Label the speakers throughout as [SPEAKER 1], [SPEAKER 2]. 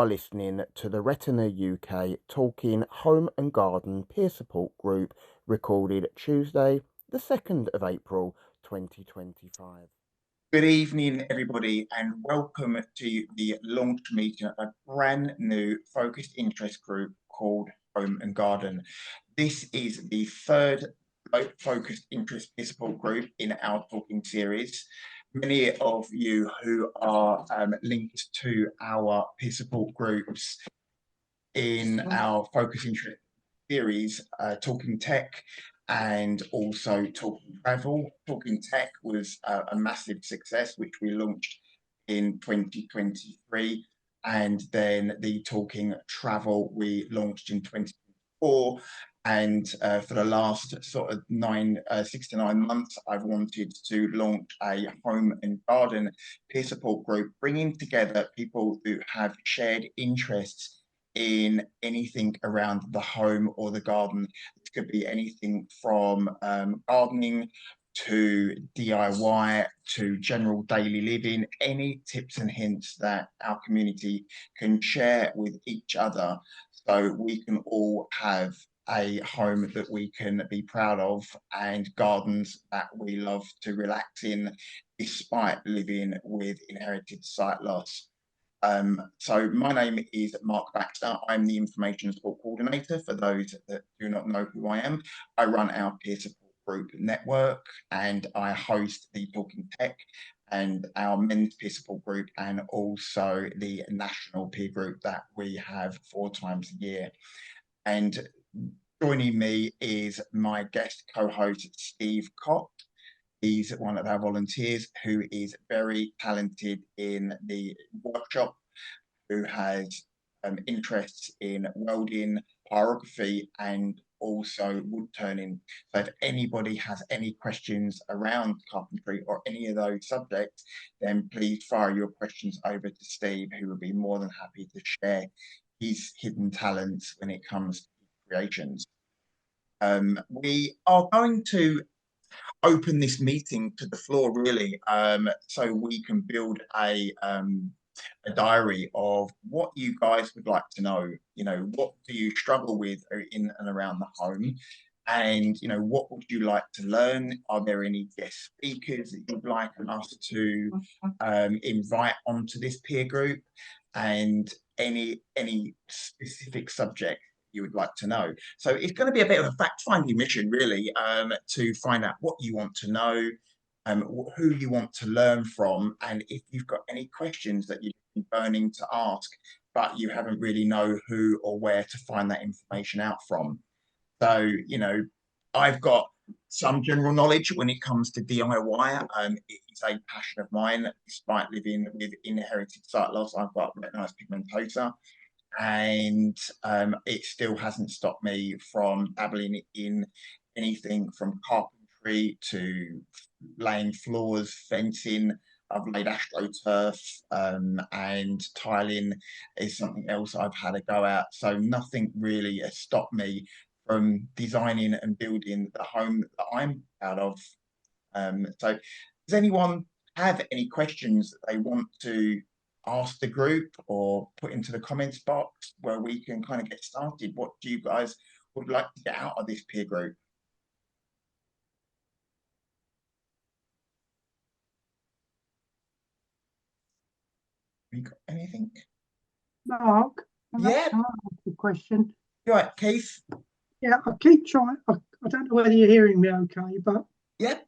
[SPEAKER 1] are listening to the Retina UK Talking Home and Garden Peer Support Group, recorded Tuesday, the 2nd of April 2025.
[SPEAKER 2] Good evening, everybody, and welcome to the launch meeting of a brand new focused interest group called Home and Garden. This is the third focused interest peer support group in our talking series. Many of you who are linked to our peer support groups in our focus interest series, Talking Tech and also Talking Travel. Talking Tech was a massive success, which we launched in 2023. And then the Talking Travel we launched in 2024. And for the last sort of 6 to 9 months, I've wanted to launch a home and garden peer support group, bringing together people who have shared interests in anything around the home or the garden. It could be anything from gardening to DIY to general daily living, any tips and hints that our community can share with each other so we can all have a home that we can be proud of and gardens that we love to relax in despite living with inherited sight loss. So my name is Mark Baxter. I'm the Information Support Coordinator. For those that do not know who I am, I run our peer support group network and I host the Talking Tech and our men's peer support group and also the national peer group that we have 4 times a year. And joining me is my guest co-host, Steve Cott. He's one of our volunteers who is very talented in the workshop, who has interests in welding, pyrography, and also wood turning. So if anybody has any questions around carpentry or any of those subjects, then please fire your questions over to Steve, who will be more than happy to share his hidden talents when it comes to creations. We are going to open this meeting to the floor, really, so we can build a diary of what you guys would like to know. What do you struggle with in and around the home? And, what would you like to learn? Are there any guest speakers that you'd like us to invite onto this peer group? And any specific subject you would like to know. So it's going to be a bit of a fact-finding mission, really, to find out what you want to know, who you want to learn from, and if you've got any questions that you've been burning to ask, but you haven't really know who or where to find that information out from. So, I've got some general knowledge when it comes to DIY. It's a passion of mine. Despite living with inherited sight loss, I've got retinitis pigmentosa, and it still hasn't stopped me from dabbling in anything from carpentry to laying floors, fencing. I've laid astroturf, and tiling is something else I've had a go at. So nothing really has stopped me from designing and building the home that I'm proud of. So does anyone have any questions that they want to ask the group or put into the comments box where we can kind of get started? What do you guys would like to get out of this peer group? Have you got anything?
[SPEAKER 3] Mark,
[SPEAKER 2] Yeah.
[SPEAKER 3] can I ask a question?
[SPEAKER 2] You right, Keith?
[SPEAKER 3] Yeah, I keep trying. I don't know whether you're hearing me okay, but
[SPEAKER 2] Yeah.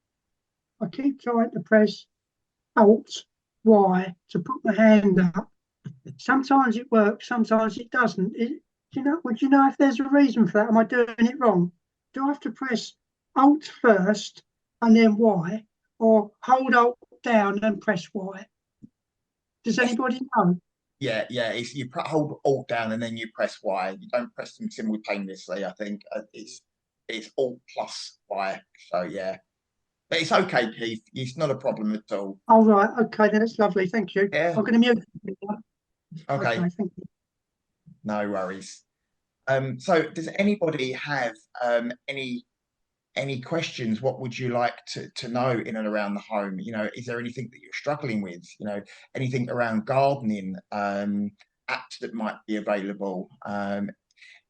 [SPEAKER 3] I keep trying to press Alt Y to put my hand up. Sometimes it works, sometimes it doesn't. Would you know if there's a reason for that? Am I doing it wrong? Do I have to press Alt first and then Y, or hold Alt down and press Y? Does anybody know?
[SPEAKER 2] Yeah. It's you hold Alt down and then you press Y. You don't press them simultaneously. I think it's Alt plus Y. So yeah, but it's okay, Keith. It's not a problem at all.
[SPEAKER 3] Oh, right. Okay, then it's lovely. Thank you.
[SPEAKER 2] Yeah.
[SPEAKER 3] I'm going to mute you.
[SPEAKER 2] Okay.
[SPEAKER 3] Okay, thank you.
[SPEAKER 2] No worries. So does anybody have any questions? What would you like to know in and around the home? Is there anything that you're struggling with? Anything around gardening, apps that might be available,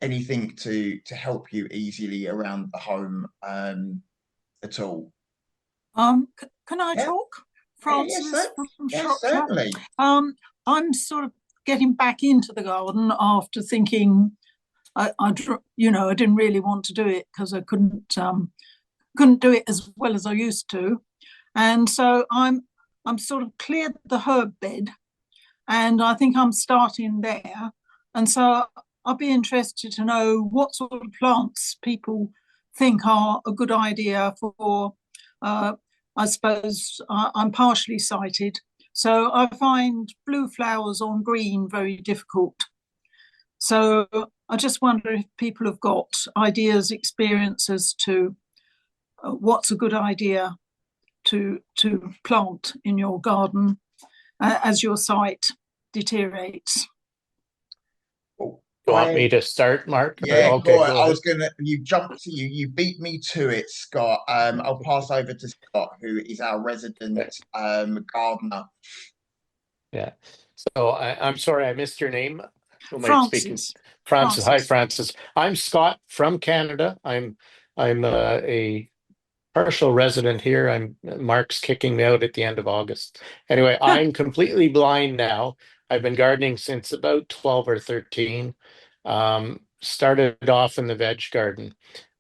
[SPEAKER 2] anything to help you easily around the home at all?
[SPEAKER 4] Can I
[SPEAKER 2] Yeah.
[SPEAKER 4] talk?
[SPEAKER 2] Yes,
[SPEAKER 4] Francis from
[SPEAKER 2] yes,
[SPEAKER 4] Shropshire.
[SPEAKER 2] certainly.
[SPEAKER 4] I'm sort of getting back into the garden after thinking I didn't really want to do it because I couldn't do it as well as I used to, and so I'm sort of cleared the herb bed, and I think I'm starting there, and so I'd be interested to know what sort of plants people think are a good idea for. I suppose I'm partially sighted, so I find blue flowers on green very difficult. So I just wonder if people have got ideas, experiences to what's a good idea to plant in your garden as your site deteriorates.
[SPEAKER 2] Well,
[SPEAKER 5] You want me to start, Mark?
[SPEAKER 2] Yeah,
[SPEAKER 5] Okay,
[SPEAKER 2] go on.
[SPEAKER 5] go
[SPEAKER 2] I
[SPEAKER 5] ahead.
[SPEAKER 2] was gonna. You jumped. You beat me to it, Scott. I'll pass over to Scott, who is our resident gardener.
[SPEAKER 5] Yeah. So I'm sorry, I missed your name. Who am I speaking?
[SPEAKER 4] Francis.
[SPEAKER 5] Francis. Hi, Francis. I'm Scott from Canada. I'm a partial resident here. Mark's kicking me out at the end of August. Anyway, I'm completely blind now. I've been gardening since about 12 or 13. Started off in the veg garden.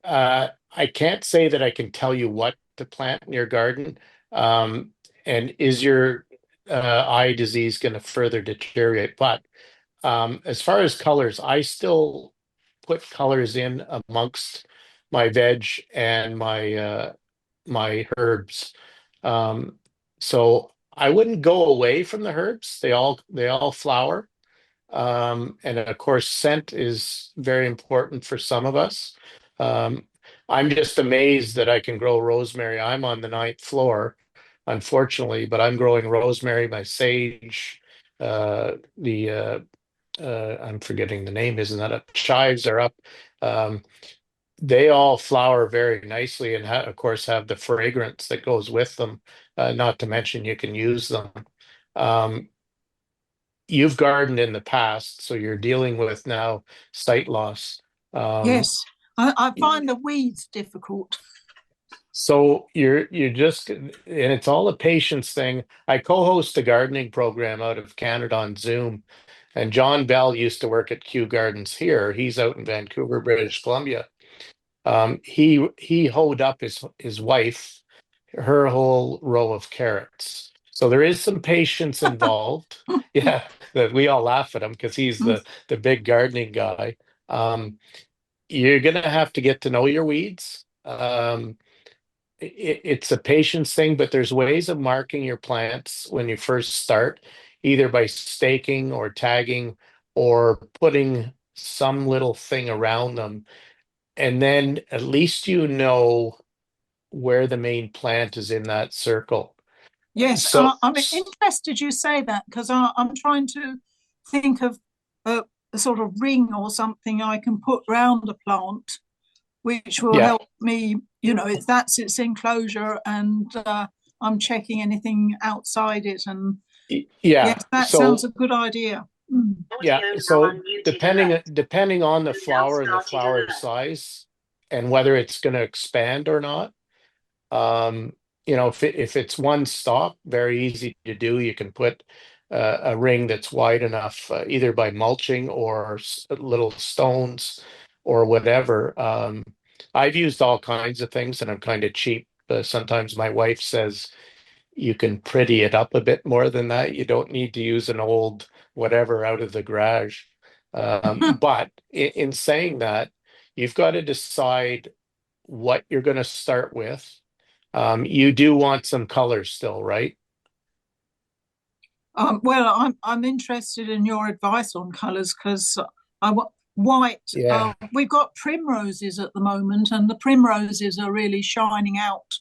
[SPEAKER 5] I can't say that I can tell you what to plant in your garden. And is your eye disease going to further deteriorate? But as far as colors, I still put colors in amongst my veg and my herbs. So I wouldn't go away from the herbs. They all flower. And of course, scent is very important for some of us. Um, I'm just amazed that I can grow rosemary. I'm on the ninth floor, unfortunately, but I'm growing rosemary, my sage, the I'm forgetting the name, isn't that up? Chives are up. Um, they all flower very nicely and of course have the fragrance that goes with them. Not to mention you can use them. Um, you've gardened in the past, so you're dealing with now sight loss.
[SPEAKER 4] Yes, I find the weeds difficult.
[SPEAKER 5] So you're just, and it's all a patience thing. I co-host a gardening program out of Canada on Zoom, and John Bell used to work at Kew Gardens here. He's out in Vancouver, British Columbia. He hoed up his wife her whole row of carrots. So there is some patience involved. Yeah, that we all laugh at him because he's the big gardening guy. You're gonna have to get to know your weeds. It's a patience thing, but there's ways of marking your plants when you first start, either by staking or tagging or putting some little thing around them. And then at least you know where the main plant is in that circle.
[SPEAKER 4] Yes,
[SPEAKER 5] So,
[SPEAKER 4] I'm interested you say that because I'm trying to think of a sort of ring or something I can put round the plant, which will
[SPEAKER 5] yeah,
[SPEAKER 4] help me, if that's its enclosure and I'm checking anything outside it. And
[SPEAKER 5] yeah.
[SPEAKER 4] yes, that sounds
[SPEAKER 5] So,
[SPEAKER 4] a good idea.
[SPEAKER 5] yeah. So depending on the flower and the flower size and whether it's going to expand or not. If it's one stalk, very easy to do. You can put a ring that's wide enough, either by mulching or little stones or whatever. I've used all kinds of things, and I'm kind of cheap. Sometimes my wife says you can pretty it up a bit more than that. You don't need to use an old whatever out of the garage. But in saying that, you've got to decide what you're going to start with. You do want some colors still, right?
[SPEAKER 4] Well, I'm interested in your advice on colours because I want white.
[SPEAKER 5] Yeah.
[SPEAKER 4] We've got primroses at the moment, and the primroses are really shining out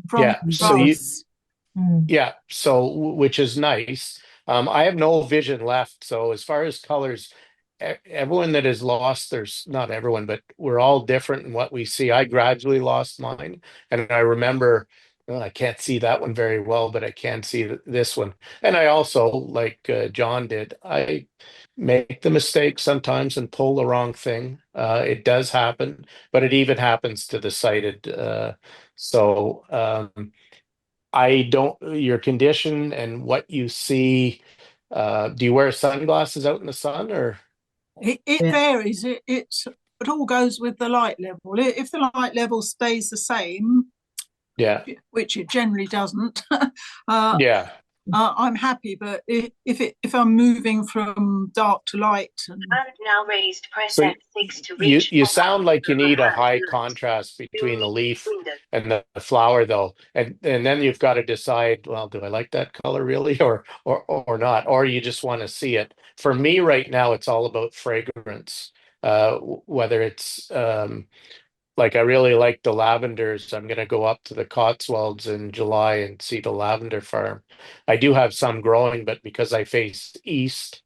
[SPEAKER 4] from
[SPEAKER 5] Yeah.
[SPEAKER 4] the
[SPEAKER 5] So
[SPEAKER 4] grass.
[SPEAKER 5] which is nice. I have no vision left. So as far as colors, everyone that has lost there's not everyone, but we're all different in what we see. I gradually lost mine, and I remember, well, I can't see that one very well, but I can see this one. And I also, like John did, make the mistake sometimes and pull the wrong thing. It does happen, but it even happens to the sighted. I don't, your condition and what you see. Do you wear sunglasses out in the sun or?
[SPEAKER 4] It varies. It all goes with the light level. If the light level stays the same,
[SPEAKER 5] Yeah.
[SPEAKER 4] which it generally doesn't,
[SPEAKER 5] Yeah.
[SPEAKER 4] I'm happy. But if I'm moving from dark to light, and
[SPEAKER 6] now raised, press
[SPEAKER 5] So
[SPEAKER 6] F6 to
[SPEAKER 5] you
[SPEAKER 6] reach.
[SPEAKER 5] you sound like you need a high contrast between the leaf and the flower though. And then you've got to decide, well, do I like that color really or not? Or you just want to see it. For me right now, it's all about fragrance. Whether it's like I really like the lavenders. I'm going to go up to the Cotswolds in July and see the lavender farm. I do have some growing, but because I face east,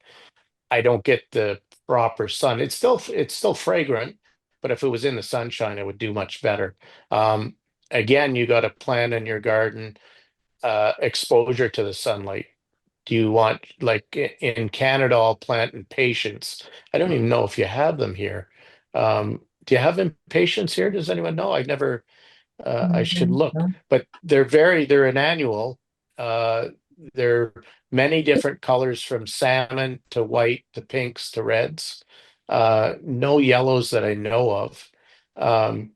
[SPEAKER 5] I don't get the proper sun. It's still fragrant, but if it was in the sunshine, it would do much better. Um, Again, you got to plan in your garden exposure to the sunlight. Do you want like in Canada, I'll plant impatiens. I don't even know if you have them here. Do you have impatiens here? Does anyone know? I never. I should look, but they're an annual. Uh, they're many different colors from salmon to white to pinks to reds. No yellows that I know of. Um,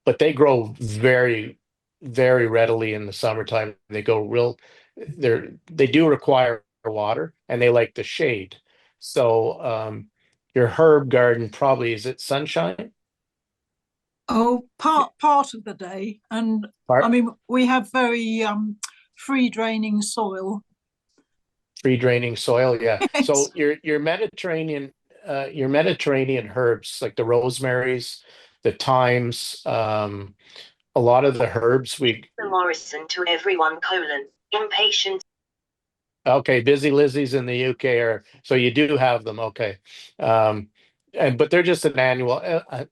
[SPEAKER 5] but they grow very, very readily in the summertime. They go real, they do require water and they like the shade. So your herb garden probably is it sunshine?
[SPEAKER 4] part of the day, and I
[SPEAKER 5] Part
[SPEAKER 4] mean we have very free draining soil.
[SPEAKER 5] free draining soil, yeah. So
[SPEAKER 4] Yes.
[SPEAKER 5] your Mediterranean herbs like the rosemaries, the thymes, a lot of the herbs we
[SPEAKER 6] Morrison to everyone, impatient.
[SPEAKER 5] okay, busy Lizzie's in the UK are so you do have them, okay. Um, and but they're just an annual.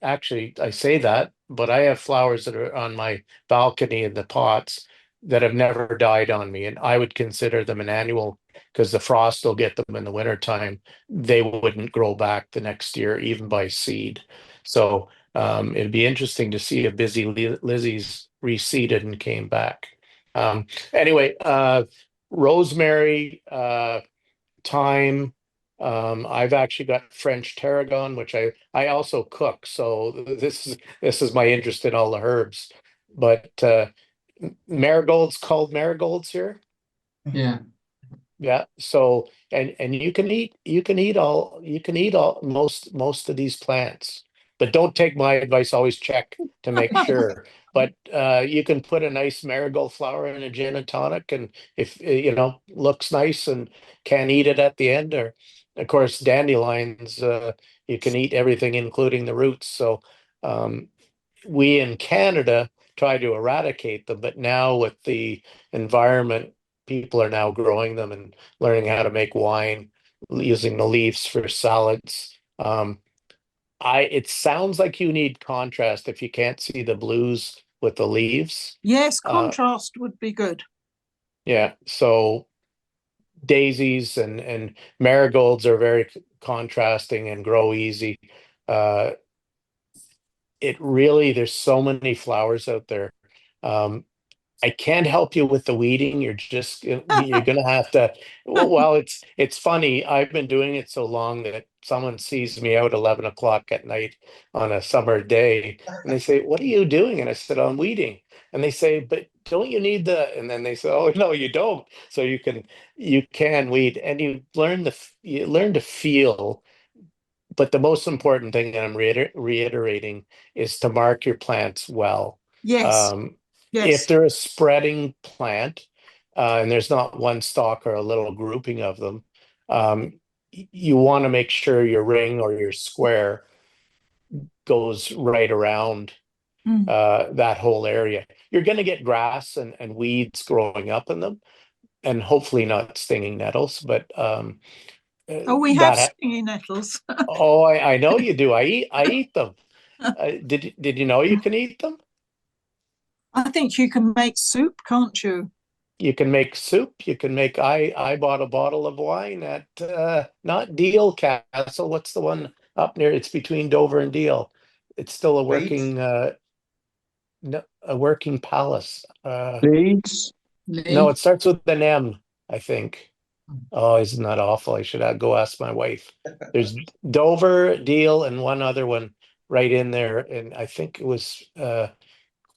[SPEAKER 5] Actually, I say that, but I have flowers that are on my balcony in the pots that have never died on me, and I would consider them an annual because the frost will get them in the wintertime. They wouldn't grow back the next year, even by seed. So it'd be interesting to see if busy Lizzie's reseeded and came back. Anyway, rosemary, thyme. I've actually got French tarragon, which I also cook. So this is my interest in all the herbs. But marigolds called marigolds here.
[SPEAKER 7] Yeah.
[SPEAKER 5] Yeah. So and you can eat all most of these plants, but don't take my advice. Always check to make sure. But you can put a nice marigold flower in a gin and tonic, and if looks nice and can't eat it at the end, or of course dandelions, you can eat everything, including the roots. So um, we in Canada try to eradicate them, but now with the environment, people are now growing them and learning how to make wine using the leaves for salads. It sounds like you need contrast if you can't see the blues with the leaves.
[SPEAKER 4] Yes,
[SPEAKER 5] Uh,
[SPEAKER 4] contrast would be good.
[SPEAKER 5] yeah, so daisies and marigolds are very contrasting and grow easy. Uh, there's so many flowers out there. Um, I can't help you with the weeding. You're gonna have to. Well, it's funny. I've been doing it so long that someone sees me out 11 o'clock at night on a summer day, and they say, "What are you doing?" And I said, "I'm weeding." And they say, "But don't you need the?" And then they say, "Oh no, you don't." So you can weed, and you learn to feel. But the most important thing that I'm reiterating is to mark your plants well.
[SPEAKER 4] Yes,
[SPEAKER 5] Um, if
[SPEAKER 4] yes.
[SPEAKER 5] they're a spreading plant, and there's not one stalk or a little grouping of them, you want to make sure your ring or your square goes right around
[SPEAKER 4] Mm.
[SPEAKER 5] that whole area. You're going to get grass and weeds growing up in them, and hopefully not stinging nettles, but
[SPEAKER 4] Oh, we have
[SPEAKER 5] that.
[SPEAKER 4] stinging nettles.
[SPEAKER 5] Oh, I know you do. I eat them. Did you know you can eat them?
[SPEAKER 4] I think you can make soup, can't you?
[SPEAKER 5] you can make soup. You can make. I bought a bottle of wine at not Deal Castle. What's the one up near? It's between Dover and Deal. It's still a
[SPEAKER 2] Leeds?
[SPEAKER 5] working a working palace.
[SPEAKER 7] Leeds.
[SPEAKER 5] No, it starts with an M, I think. Oh, isn't that awful? I should go ask my wife. There's Dover, Deal, and one other one right in there, and I think it was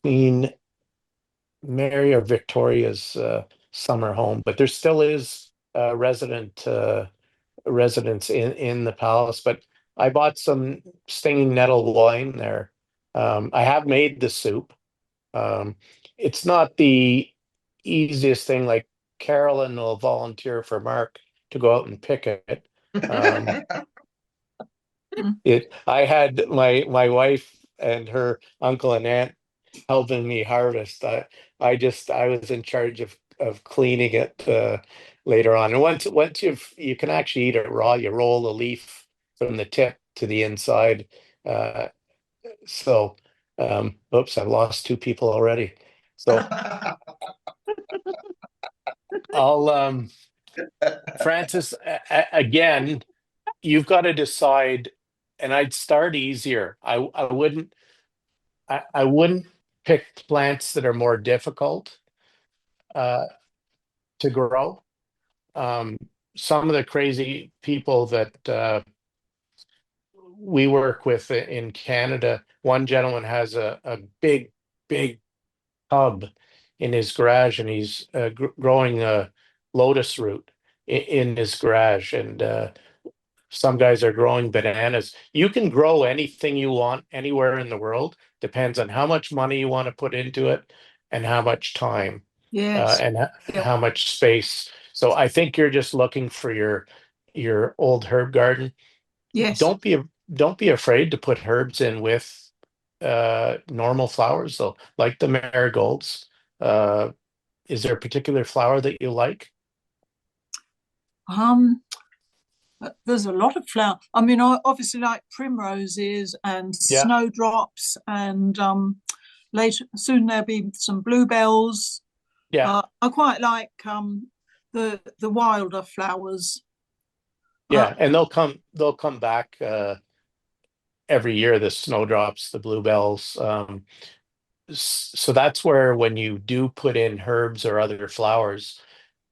[SPEAKER 5] Queen Mary or Victoria's summer home. But there still is residents in the palace. But I bought some stinging nettle wine there. I have made the soup. Um, it's not the easiest thing. Like Carolyn will volunteer for Mark to go out and pick it. I had my wife and her uncle and aunt helping me harvest. I was in charge of cleaning it later on. And once you can actually eat it raw, you roll the leaf from the tip to the inside. Uh, so, oops, I've lost two people already. So I'll Francis, again, you've got to decide, and I'd start easier. I wouldn't pick plants that are more difficult uh, to grow. Um, some of the crazy people that we work with in Canada, one gentleman has a big tub in his garage, and he's growing a lotus root in his garage, and some guys are growing bananas. You can grow anything you want anywhere in the world. Depends on how much money you want to put into it and how much time
[SPEAKER 4] Yes.
[SPEAKER 5] and
[SPEAKER 4] Yeah.
[SPEAKER 5] how much space. So I think you're just looking for your old herb garden.
[SPEAKER 4] Yes.
[SPEAKER 5] Don't be afraid to put herbs in with normal flowers, though, like the marigolds. Is there a particular flower that you like?
[SPEAKER 4] There's a lot of flower. I mean, I obviously like primroses and
[SPEAKER 5] Yeah.
[SPEAKER 4] snowdrops, and later soon there'll be some bluebells.
[SPEAKER 5] Yeah.
[SPEAKER 4] I quite like the wilder flowers.
[SPEAKER 5] Yeah, and they'll come back every year, the snowdrops, the bluebells. So that's where when you do put in herbs or other flowers,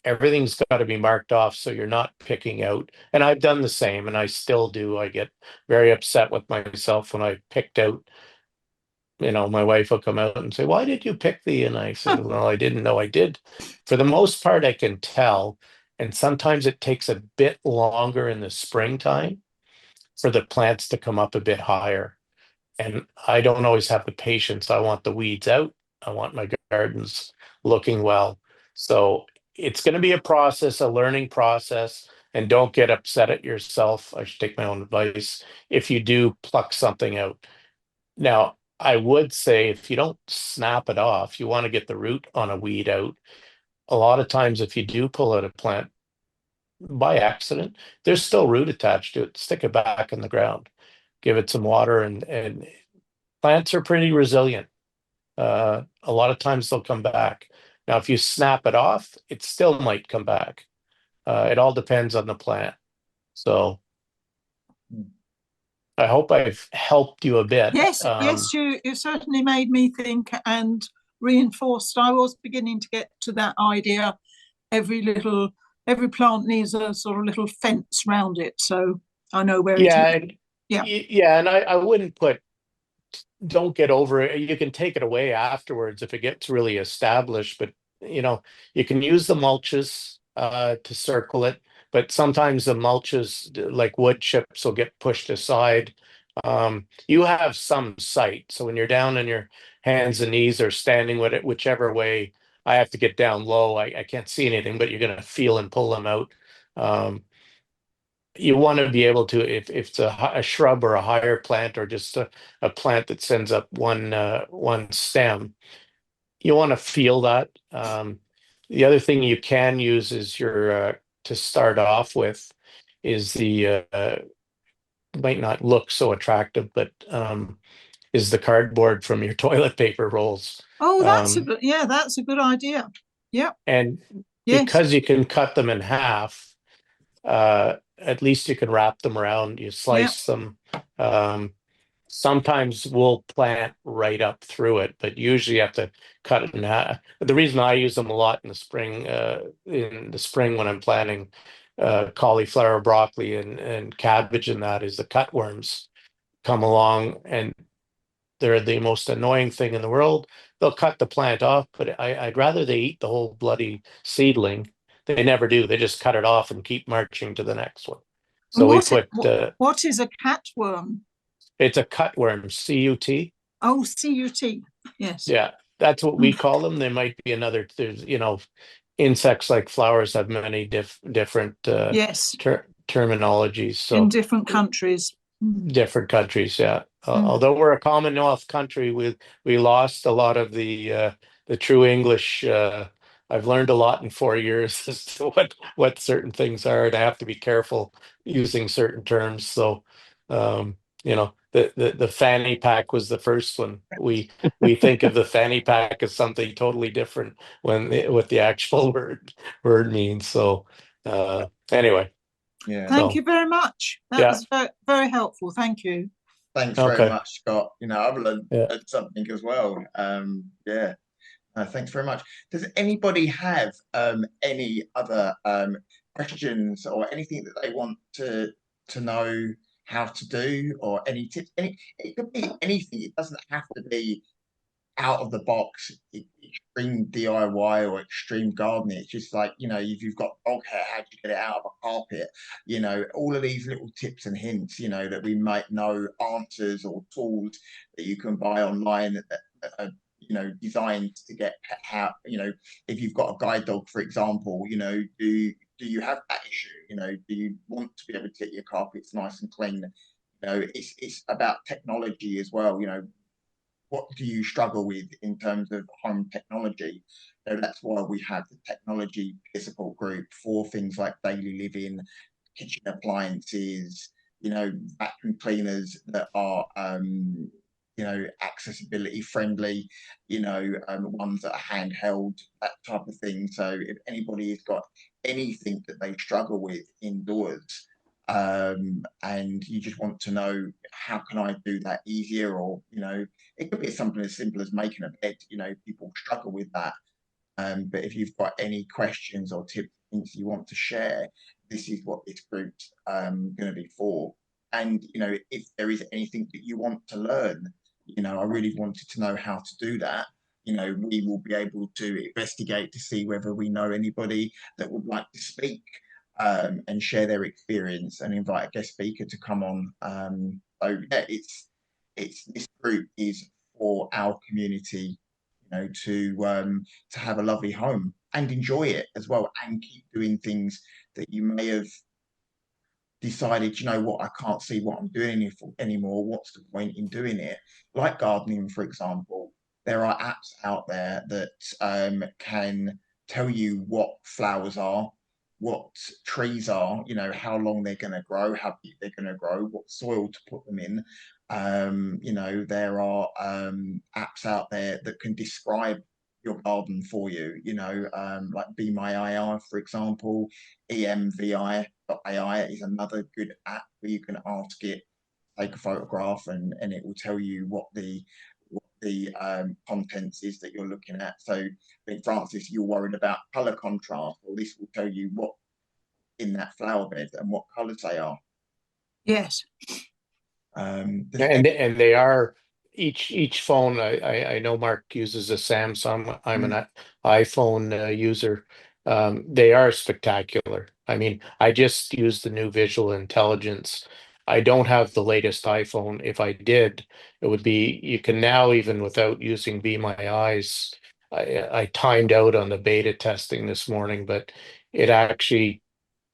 [SPEAKER 5] everything's got to be marked off so you're not picking out. And I've done the same, and I still do. I get very upset with myself when I picked out, my wife will come out and say, "Why did you pick the?" And I said, "Well, I didn't know I did." For the most part, I can tell. And sometimes it takes a bit longer in the springtime for the plants to come up a bit higher. And I don't always have the patience. I want the weeds out. I want my gardens looking well. So it's going to be a process, a learning process. And don't get upset at yourself. I should take my own advice if you do pluck something out. Now, I would say if you don't snap it off, you want to get the root on a weed out. A lot of times, if you do pull out a plant by accident, there's still root attached to it. Stick it back in the ground, give it some water, and plants are pretty resilient. A lot of times they'll come back. Now, if you snap it off, it still might come back. It all depends on the plant. So I hope I've helped you a bit.
[SPEAKER 4] Yes, you certainly made me think and reinforced. I was beginning to get to that idea. Every plant needs a sort of little fence round it, so I know where it is.
[SPEAKER 5] And,
[SPEAKER 4] Yeah.
[SPEAKER 5] Yeah, and I wouldn't don't get over it. You can take it away afterwards if it gets really established, but you can use the mulches to circle it, but sometimes the mulches, like wood chips, will get pushed aside. You have some sight, so when you're down on your hands and knees or standing with it, whichever way, I have to get down low. I can't see anything, but you're going to feel and pull them out. You want to be able to, if it's a shrub or a higher plant or just a plant that sends up one stem, you want to feel that. The other thing you can use is to start off with is the might not look so attractive, but is the cardboard from your toilet paper rolls.
[SPEAKER 4] Oh, that's a good idea. Yep.
[SPEAKER 5] And
[SPEAKER 4] Yes.
[SPEAKER 5] because you can cut them in half, at least you can wrap them around, you slice them. Sometimes we'll plant right up through it, but usually you have to cut it in half. The reason I use them a lot in the spring when I'm planting cauliflower, broccoli, and cabbage, and that is the cutworms come along, and they're the most annoying thing in the world. They'll cut the plant off, but I'd rather they eat the whole bloody seedling. They never do. They just cut it off and keep marching to the next one. So we put
[SPEAKER 4] what is a catworm?
[SPEAKER 5] it's a cutworm, CUT.
[SPEAKER 4] Oh, CUT. Yes.
[SPEAKER 5] Yeah, that's what we call them. There might be another. There's insects like flowers have many different
[SPEAKER 4] Yes.
[SPEAKER 5] terminologies. So
[SPEAKER 4] in different countries.
[SPEAKER 5] different countries, yeah. Although we're a Commonwealth country, we lost a lot of the true English. I've learned a lot in 4 years as to what certain things are, and I have to be careful using certain terms. So, the fanny pack was the first one. We think of the fanny pack as something totally different what the actual word means. So, anyway.
[SPEAKER 2] Yeah.
[SPEAKER 4] Thank you very much. That was very, very helpful. Thank you.
[SPEAKER 2] Thanks very much, Scott. I've learned something as well. Thanks very much. Does anybody have any other questions or anything that they want to know how to do, or any tips? It could be anything. It doesn't have to be out of the box, extreme DIY or extreme gardening. It's just like, if you've got dog hair, how do you get it out of a carpet? All of these little tips and hints, that we might know, answers or tools that you can buy online that are, designed to get how, if you've got a guide dog, for example, do you have that issue? Do you want to be able to get your carpets nice and clean? It's about technology as well. What do you struggle with in terms of home technology? That's why we have the technology peer support group for things like daily living, kitchen appliances, vacuum cleaners that are, accessibility friendly, ones that are handheld, that type of thing. So if anybody has got anything that they struggle with indoors, and you just want to know, how can I do that easier? Or, it could be something as simple as making a bed. People struggle with that. But if you've got any questions or tips you want to share, this is what this group's going to be for. And, if there is anything that you want to learn, I really wanted to know how to do that. We will be able to investigate to see whether we know anybody that would like to speak and share their experience and invite a guest speaker to come on. So yeah, it's this group is for our community, to have a lovely home and enjoy it as well, and keep doing things that you may have decided, I can't see what I'm doing anymore. What's the point in doing it? Like gardening, for example, there are apps out there that can tell you what flowers are, what trees are, how long they're going to grow, how big they're going to grow, what soil to put them in. There are apps out there that can describe your garden for you, like Be My AI, for example. EMVI.ai is another good app where you can ask it, take a photograph, and it will tell you what the contents is that you're looking at. So I think, Francis, you're worried about color contrast, well, this will tell you what in that flower bed and what colors they are.
[SPEAKER 4] Yes.
[SPEAKER 5] And they are each phone. I know Mark uses a Samsung. I'm an iPhone user. They are spectacular. I mean, I just used the new visual intelligence. I don't have the latest iPhone. If I did, it would be, you can now, even without using Be My Eyes. I timed out on the beta testing this morning, but it actually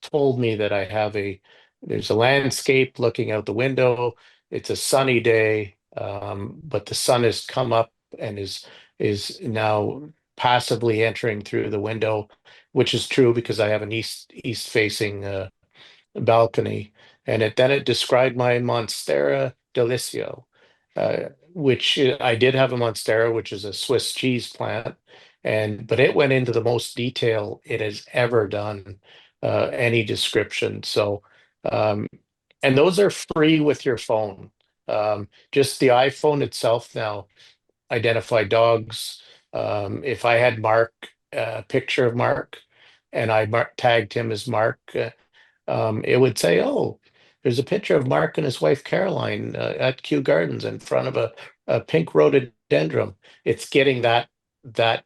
[SPEAKER 5] told me that there's a landscape looking out the window. It's a sunny day, but the sun has come up and is now passively entering through the window, which is true because I have an east facing balcony. And then it described my Monstera Delicio, which I did have a Monstera, which is a Swiss cheese plant, but it went into the most detail it has ever done, any description. So, and those are free with your phone. Just the iPhone itself now identify dogs. If I had Mark, a picture of Mark, and I tagged him as Mark, it would say, "Oh, there's a picture of Mark and his wife Caroline at Kew Gardens in front of a pink rhododendron." It's getting that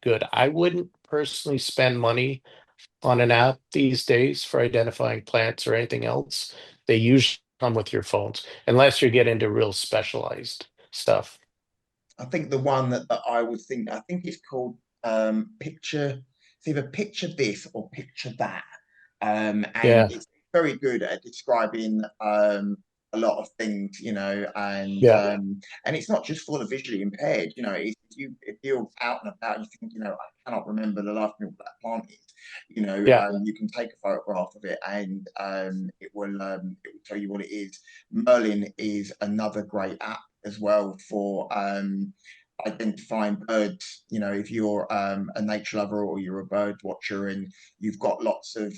[SPEAKER 5] good. I wouldn't personally spend money on an app these days for identifying plants or anything else. They usually come with your phones, unless you get into real specialized stuff.
[SPEAKER 2] I think the one that I would think, I think it's called picture, it's either picture this or picture that. And
[SPEAKER 5] Yeah,
[SPEAKER 2] it's very good at describing a lot of things,
[SPEAKER 5] yeah,
[SPEAKER 2] and it's not just for the visually impaired. If you're out and about, you think, I cannot remember the last thing what that plant is.
[SPEAKER 5] yeah.
[SPEAKER 2] You can take a photograph of it, and it will tell you what it is. Merlin is another great app as well for identifying birds. If you're a nature lover or you're a bird watcher and you've got lots of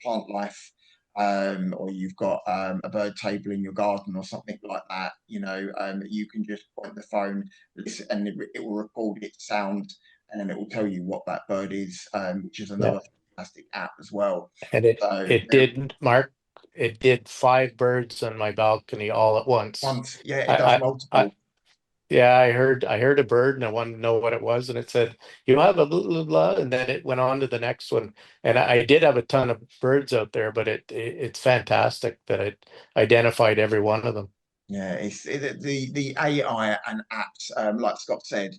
[SPEAKER 2] plant life, or you've got a bird table in your garden or something like that, you can just point the phone, listen, and it will record its sound, and then it will tell you what that bird is, which is
[SPEAKER 5] Yeah.
[SPEAKER 2] another fantastic app as well.
[SPEAKER 5] And it
[SPEAKER 2] So
[SPEAKER 5] it did, Mark, it did 5 birds on my balcony all at once.
[SPEAKER 2] once, yeah, it does
[SPEAKER 5] I
[SPEAKER 2] multiple.
[SPEAKER 5] yeah, I heard a bird and I wanted to know what it was, and it said, "You have a blah blah blah," and then it went on to the next one. And I did have a ton of birds out there, but it's fantastic that it identified every one of them.
[SPEAKER 2] Yeah, the AI and apps, like Scott said,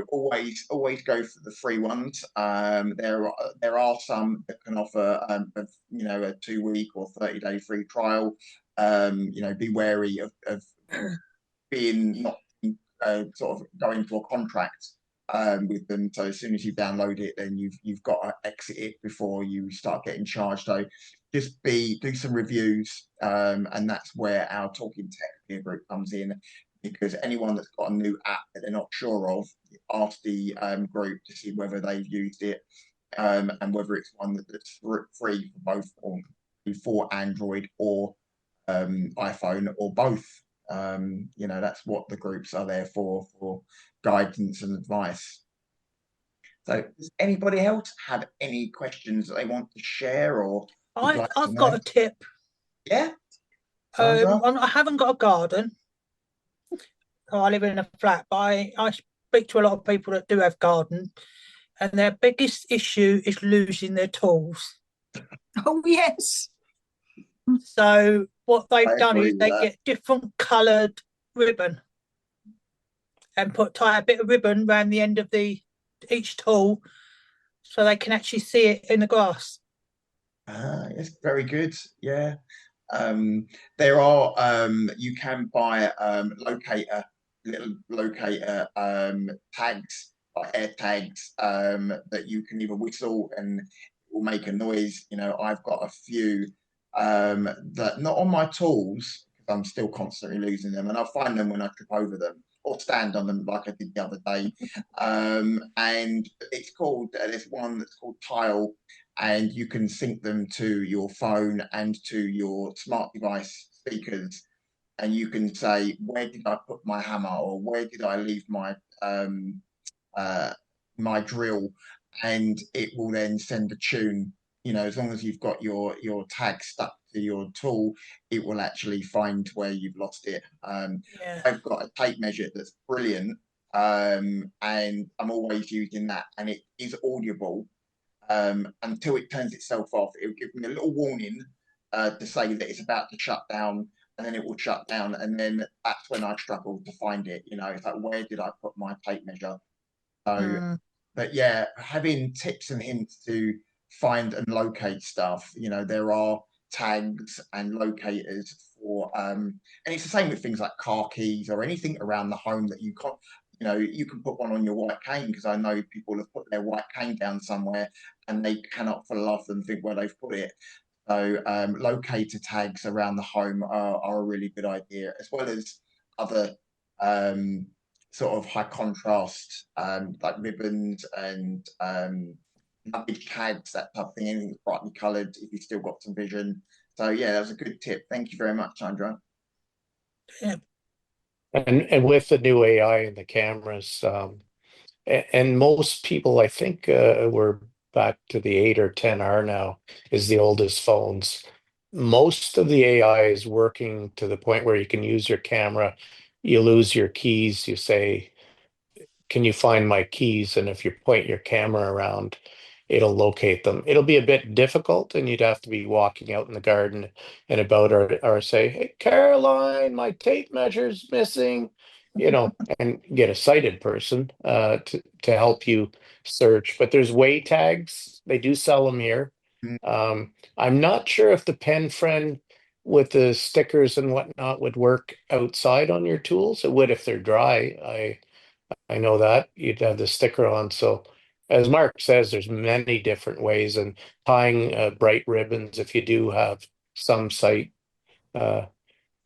[SPEAKER 2] always go for the free ones. There are some that can offer a 2 week or 30-day free trial. Be wary of being not sort of going to a contract with them. So as soon as you download it, then you've got to exit it before you start getting charged. So just do some reviews, and that's where our Talking Tech peer group comes in. Because anyone that's got a new app that they're not sure of, ask the group to see whether they've used it, and whether it's one that's free for both, or for Android or iPhone or both. That's what the groups are there for guidance and advice. So, does anybody else have any questions that they want to share or would like to
[SPEAKER 7] I've
[SPEAKER 2] know?
[SPEAKER 7] got a tip.
[SPEAKER 2] Yeah, Sandra?
[SPEAKER 7] I haven't got a garden. I live in a flat, but I speak to a lot of people that do have gardens, and their biggest issue is losing their tools.
[SPEAKER 4] Oh, yes.
[SPEAKER 7] So what
[SPEAKER 2] I
[SPEAKER 7] they've done
[SPEAKER 2] agree
[SPEAKER 7] is
[SPEAKER 2] with
[SPEAKER 7] they
[SPEAKER 2] that.
[SPEAKER 7] get different coloured ribbon and tie a bit of ribbon around the end of each tool, so they can actually see it in the grass.
[SPEAKER 2] It's very good. Yeah. There are you can buy little locator tags, like air tags, that you can either whistle and it will make a noise. I've got a few that not on my tools because I'm still constantly losing them, and I'll find them when I trip over them or stand on them like I did the other day. And there's one that's called Tile, and you can sync them to your phone and to your smart device speakers, and you can say, where did I put my hammer, or where did I leave uh, my drill, and it will then send a tune. As long as you've got your tag stuck to your tool, it will actually find where you've lost it.
[SPEAKER 7] Yeah.
[SPEAKER 2] I've got a tape measure that's brilliant, and I'm always using that, and it is audible until it turns itself off. It will give me a little warning to say that it's about to shut down, and then it will shut down, and then that's when I struggle to find it. It's like, where did I put my tape measure? So,
[SPEAKER 7] Mm.
[SPEAKER 2] but yeah, having tips and hints to find and locate stuff. There are tags and locators and it's the same with things like car keys or anything around the home that you can't. You can put one on your white cane, because I know people have put their white cane down somewhere and they cannot for the life of them think where they've put it. So locator tags around the home are a really good idea, as well as other sort of high contrast, like ribbons and big tags, that type of thing, anything that's brightly coloured if you've still got some vision. So yeah, that was a good tip. Thank you very much, Andra.
[SPEAKER 7] Yeah.
[SPEAKER 5] And with the new AI and the cameras, and most people, I think, we're back to the 8 or 10R now is the oldest phones. Most of the AI is working to the point where you can use your camera, you lose your keys, you say, can you find my keys? And if you point your camera around, it'll locate them. It'll be a bit difficult, and you'd have to be walking out in the garden and about, or say, hey, Caroline, my tape measure's missing, and get a sighted person to help you search. But there's way tags. They do sell them here. I'm not sure if the pen friend with the stickers and whatnot would work outside on your tools. It would if they're dry. I know that you'd have the sticker on. So, as Mark says, there's many different ways, and tying bright ribbons if you do have some sight, uh,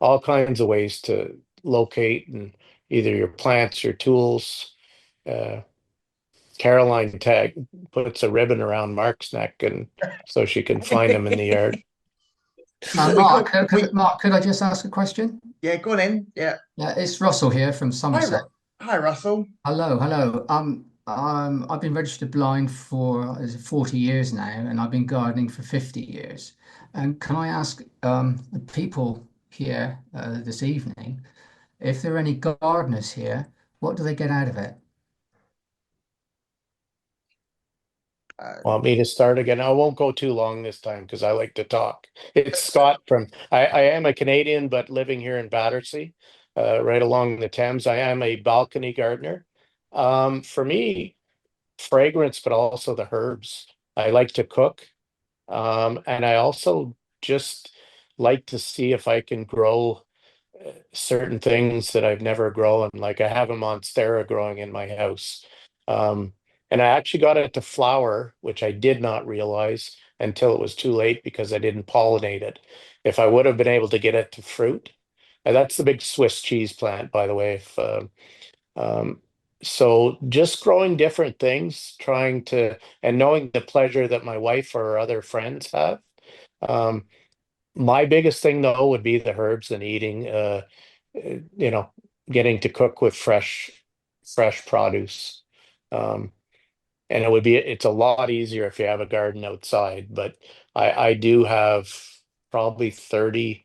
[SPEAKER 5] all kinds of ways to locate and either your plants, your tools. Uh, Caroline tag puts a ribbon around Mark's neck, and so she can find him in the yard.
[SPEAKER 8] Mark, could I just ask a question?
[SPEAKER 2] Yeah, go on in. Yeah.
[SPEAKER 8] It's Russell here from Somerset.
[SPEAKER 2] Hi, Russell.
[SPEAKER 8] Hello. I've been registered blind for 40 years now, and I've been gardening for 50 years. And can I ask the people here this evening, if there are any gardeners here, what do they get out of it?
[SPEAKER 5] Want me to start again? I won't go too long this time because I like to talk. It's Scott from, I am a Canadian, but living here in Battersea, right along the Thames. I am a balcony gardener. For me, fragrance, but also the herbs. I like to cook. And I also just like to see if I can grow certain things that I've never grown. Like I have a monstera growing in my house. And I actually got it to flower, which I did not realize until it was too late because I didn't pollinate it. If I would have been able to get it to fruit, and that's the big Swiss cheese plant, by the way. So just growing different things, trying to, and knowing the pleasure that my wife or other friends have. My biggest thing though would be the herbs and eating, you know, getting to cook with fresh produce. And it's a lot easier if you have a garden outside, but I do have probably 30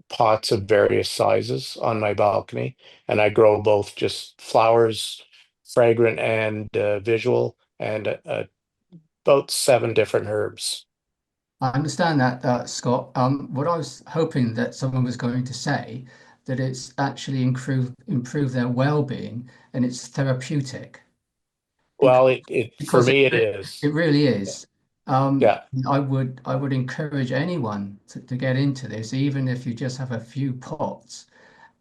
[SPEAKER 5] pots of various sizes on my balcony, and I grow both just flowers, fragrant and visual, and about 7 different herbs.
[SPEAKER 8] I understand that, Scott. What I was hoping that someone was going to say, that it's actually improve their well-being and it's therapeutic.
[SPEAKER 5] Well, for
[SPEAKER 8] Because
[SPEAKER 5] me it is.
[SPEAKER 8] it really is.
[SPEAKER 5] Yeah.
[SPEAKER 8] I would encourage anyone to get into this, even if you just have a few pots,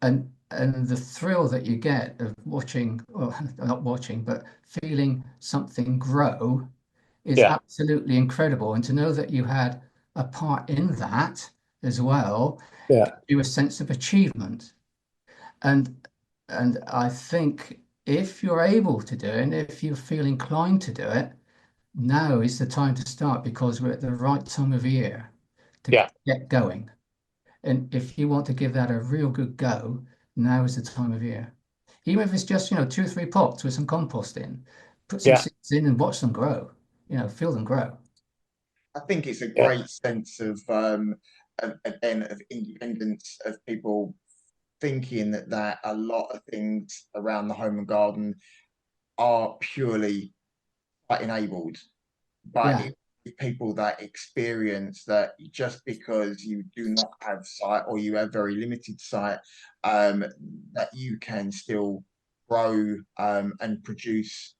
[SPEAKER 8] and the thrill that you get of watching, or not watching, but feeling something grow is
[SPEAKER 5] Yeah.
[SPEAKER 8] absolutely incredible. And to know that you had a part in that as well,
[SPEAKER 5] Yeah.
[SPEAKER 8] gives you a sense of achievement. And I think if you're able to do it, and if you feel inclined to do it, now is the time to start because we're at the right time of year to
[SPEAKER 5] Yeah.
[SPEAKER 8] get going. And if you want to give that a real good go, now is the time of year. Even if it's just, 2 or 3 pots with some compost in, put some
[SPEAKER 5] Yeah.
[SPEAKER 8] seeds in and watch them grow, feel them grow.
[SPEAKER 2] I think it's a
[SPEAKER 5] Yeah.
[SPEAKER 2] great sense of again, of independence, of people thinking that a lot of things around the home and garden are purely enabled, but
[SPEAKER 8] Yeah.
[SPEAKER 2] it's people that experience that just because you do not have sight or you have very limited sight, that you can still grow and produce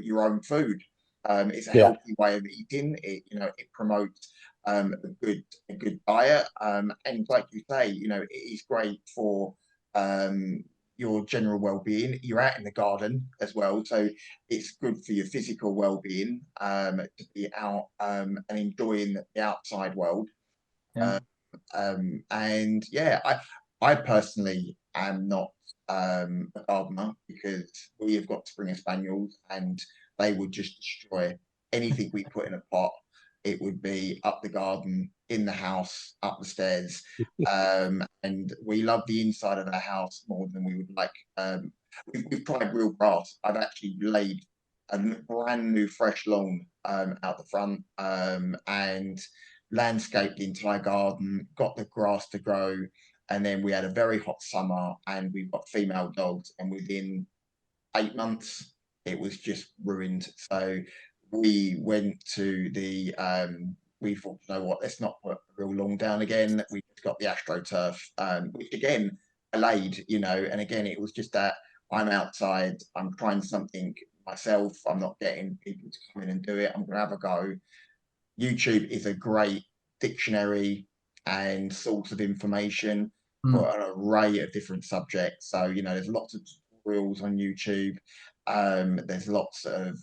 [SPEAKER 2] your own food. It's a
[SPEAKER 5] Yeah.
[SPEAKER 2] healthy way of eating. It promotes a good diet, and like you say, it is great for your general well-being. You're out in the garden as well, so it's good for your physical well-being to be out and enjoying the outside world.
[SPEAKER 8] Yeah.
[SPEAKER 2] And yeah, I personally am not a gardener because we have got Springer Spaniels and they would just destroy anything we put in a pot. It would be up the garden, in the house, up the stairs. And we love the inside of our house more than we would like. We've tried real grass. I've actually laid a brand new fresh lawn out the front and landscaped the entire garden, got the grass to grow. And then we had a very hot summer and we've got female dogs. And within 8 months, it was just ruined. So we went to we thought, you know what, let's not put a real lawn down again. We just got the AstroTurf, which again, I laid, and again, it was just that I'm outside, I'm trying something myself, I'm not getting people to come in and do it, I'm going to have a go. YouTube is a great dictionary and source of information for an array of different subjects. So, there's lots of tutorials on YouTube. There's lots of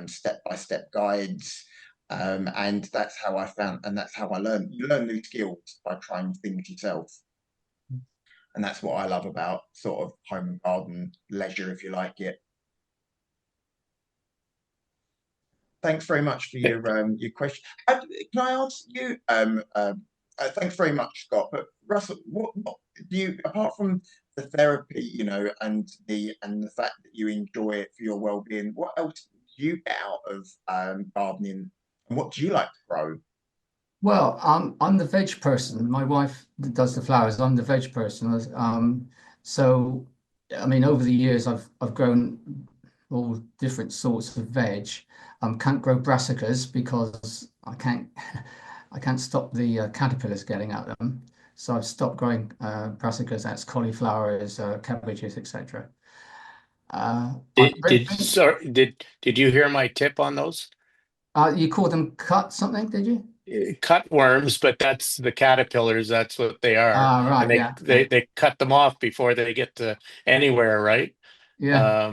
[SPEAKER 2] step-by-step guides. And that's how I found, and that's how I learned. You learn new skills by trying things yourself. And that's what I love about sort of home and garden leisure, if you like it. Thanks very much for your question. Can I ask you? Thanks very much, Scott. But Russell, what do you, apart from the therapy, and the fact that you enjoy it for your well-being, what else do you get out of gardening, and what do you like to grow?
[SPEAKER 8] Well, I'm the veg person. My wife does the flowers. I'm the veg person. So, I mean, over the years, I've grown all different sorts of veg. Can't grow brassicas because I can't stop the caterpillars getting at them. So I've stopped growing brassicas. That's cauliflowers, cabbages, etc.
[SPEAKER 5] Did you hear my tip on those?
[SPEAKER 8] You call them cut something, did you?
[SPEAKER 5] Cut worms, but that's the caterpillars. That's what they are,
[SPEAKER 8] Right,
[SPEAKER 5] and
[SPEAKER 8] yeah.
[SPEAKER 5] they cut them off before they get to anywhere, right?
[SPEAKER 8] Yeah.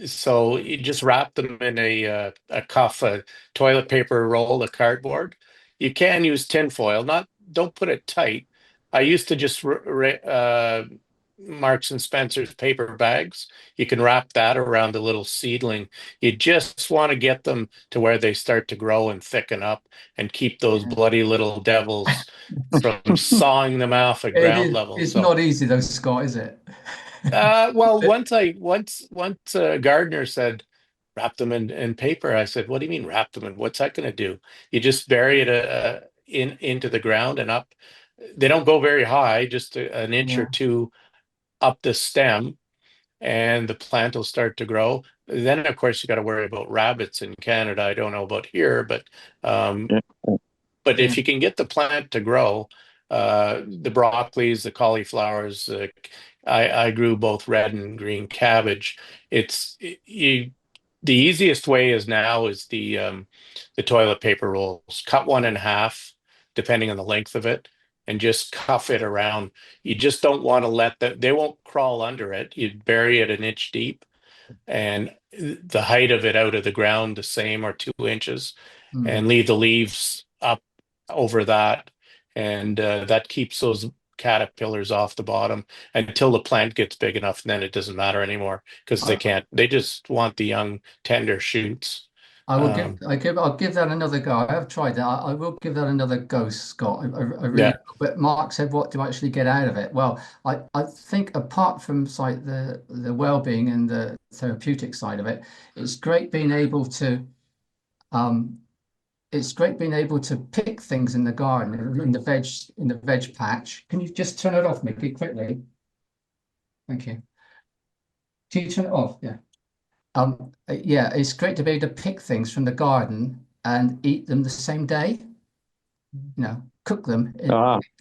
[SPEAKER 5] So you just wrap them in a cuff, a toilet paper roll, a cardboard. You can use tin foil, don't put it tight. I used to just Marks and Spencer's paper bags. You can wrap that around a little seedling. You just want to get them to where they start to grow and thicken up and keep those bloody little devils from sawing them off at ground level.
[SPEAKER 8] It's
[SPEAKER 5] So
[SPEAKER 8] not easy though, Scott, is it?
[SPEAKER 5] well, once a gardener said wrap them in paper. I said, "What do you mean wrap them in? What's that going to do? You just bury it into the ground and up. They don't go very high, just an inch or two up the stem, and the plant will start to grow. Then, of course, you got to worry about rabbits in Canada. I don't know about here, but if you can get the plant to grow, the broccolis, the cauliflowers, I grew both red and green cabbage. The easiest way is now is the toilet paper rolls. Cut one in half, depending on the length of it, and just cuff it around. You just don't want to let them, they won't crawl under it. You bury it an inch deep and the height of it out of the ground the same or 2 inches, and leave the leaves up over that. And that keeps those caterpillars off the bottom until the plant gets big enough, and then it doesn't matter anymore because they just want the young tender shoots.
[SPEAKER 8] I'll give that another go. I have tried that. I will give that another go, Scott. I really,
[SPEAKER 5] Yeah.
[SPEAKER 8] But Mark said, what do I actually get out of it? Well, I think apart from like the well-being and the therapeutic side of it, it's great being able to pick things in the garden, in the veg patch. Can you just turn it off, Mickey, quickly? Thank you. Can you turn it off? Yeah. Yeah, it's great to be able to pick things from the garden and eat them the same day. Cook them,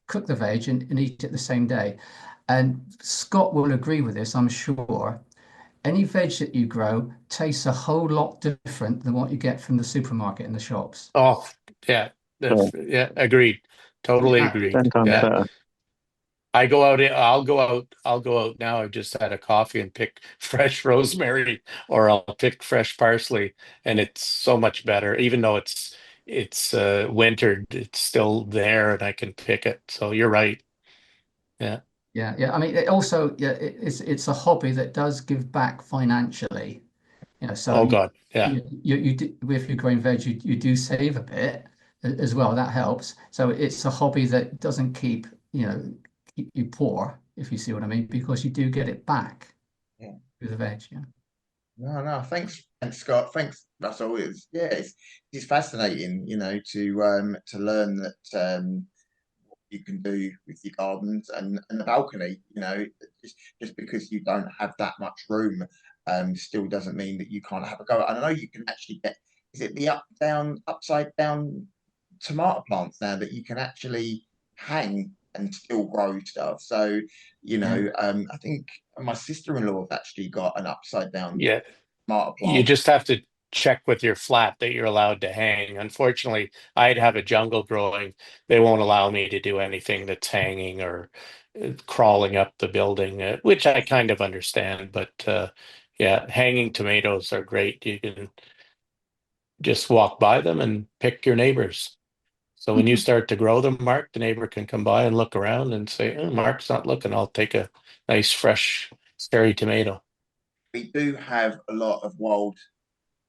[SPEAKER 8] cook the veg and eat it the same day. And Scott will agree with this, I'm sure. Any veg that you grow tastes a whole lot different than what you get from the supermarket and the shops.
[SPEAKER 5] Oh, yeah. Agreed. Totally agreed. Yeah. I'll go out now. I've just had a coffee and pick fresh rosemary, or I'll pick fresh parsley, and it's so much better. Even though it's wintered, it's still there and I can pick it. So you're right. Yeah.
[SPEAKER 8] Yeah, yeah. I mean, it also, yeah, it's a hobby that does give back financially. You know, so
[SPEAKER 5] Oh God, yeah,
[SPEAKER 8] you do, if you're growing veg, you do save a bit as well. That helps. So it's a hobby that doesn't keep, keep you poor, if you see what I mean, because you do get it back
[SPEAKER 2] Yeah.
[SPEAKER 8] with the veg. Yeah.
[SPEAKER 2] No. Thanks, Scott. Thanks, Russell. It's fascinating, to learn that what you can do with your gardens and the balcony. Just because you don't have that much room, still doesn't mean that you can't have a go. And I know you can actually get, is it the upside down tomato plants now that you can actually hang and still grow stuff. So,
[SPEAKER 8] Yeah.
[SPEAKER 2] I think my sister-in-law have actually got an upside down
[SPEAKER 5] yeah.
[SPEAKER 2] tomato
[SPEAKER 5] You
[SPEAKER 2] plant.
[SPEAKER 5] just have to check with your flat that you're allowed to hang. Unfortunately, I'd have a jungle growing. They won't allow me to do anything that's hanging or crawling up the building, which I kind of understand. But yeah, hanging tomatoes are great. You can just walk by them and pick your neighbors. So when you start to grow them, Mark, the neighbor can come by and look around and say, "Oh, Mark's not looking. I'll take a nice fresh cherry tomato."
[SPEAKER 2] We do have a lot of wild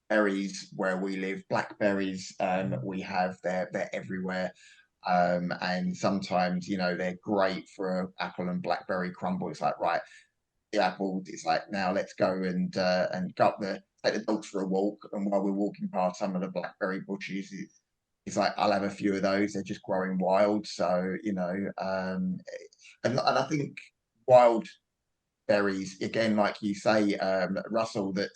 [SPEAKER 2] berries where we live. Blackberries, we have they're everywhere. And sometimes, they're great for apple and blackberry crumble. It's like, right, the apples, it's like, now let's go and go up take the dogs for a walk. And while we're walking past some of the blackberry bushes, it's like, I'll have a few of those. They're just growing wild. So, and I think wild berries, again, like you say, Russell, that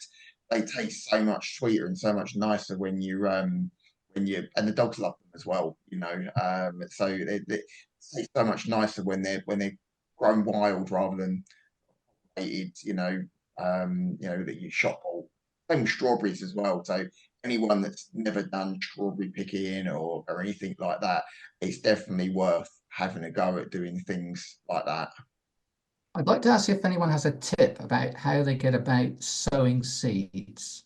[SPEAKER 2] they taste so much sweeter and so much nicer and the dogs love them as well, so they taste so much nicer when they're grown wild rather than created, that you shop all. Same with strawberries as well. So anyone that's never done strawberry picking or anything like that, it's definitely worth having a go at doing things like that.
[SPEAKER 8] I'd like to ask if anyone has a tip about how they get about sowing seeds,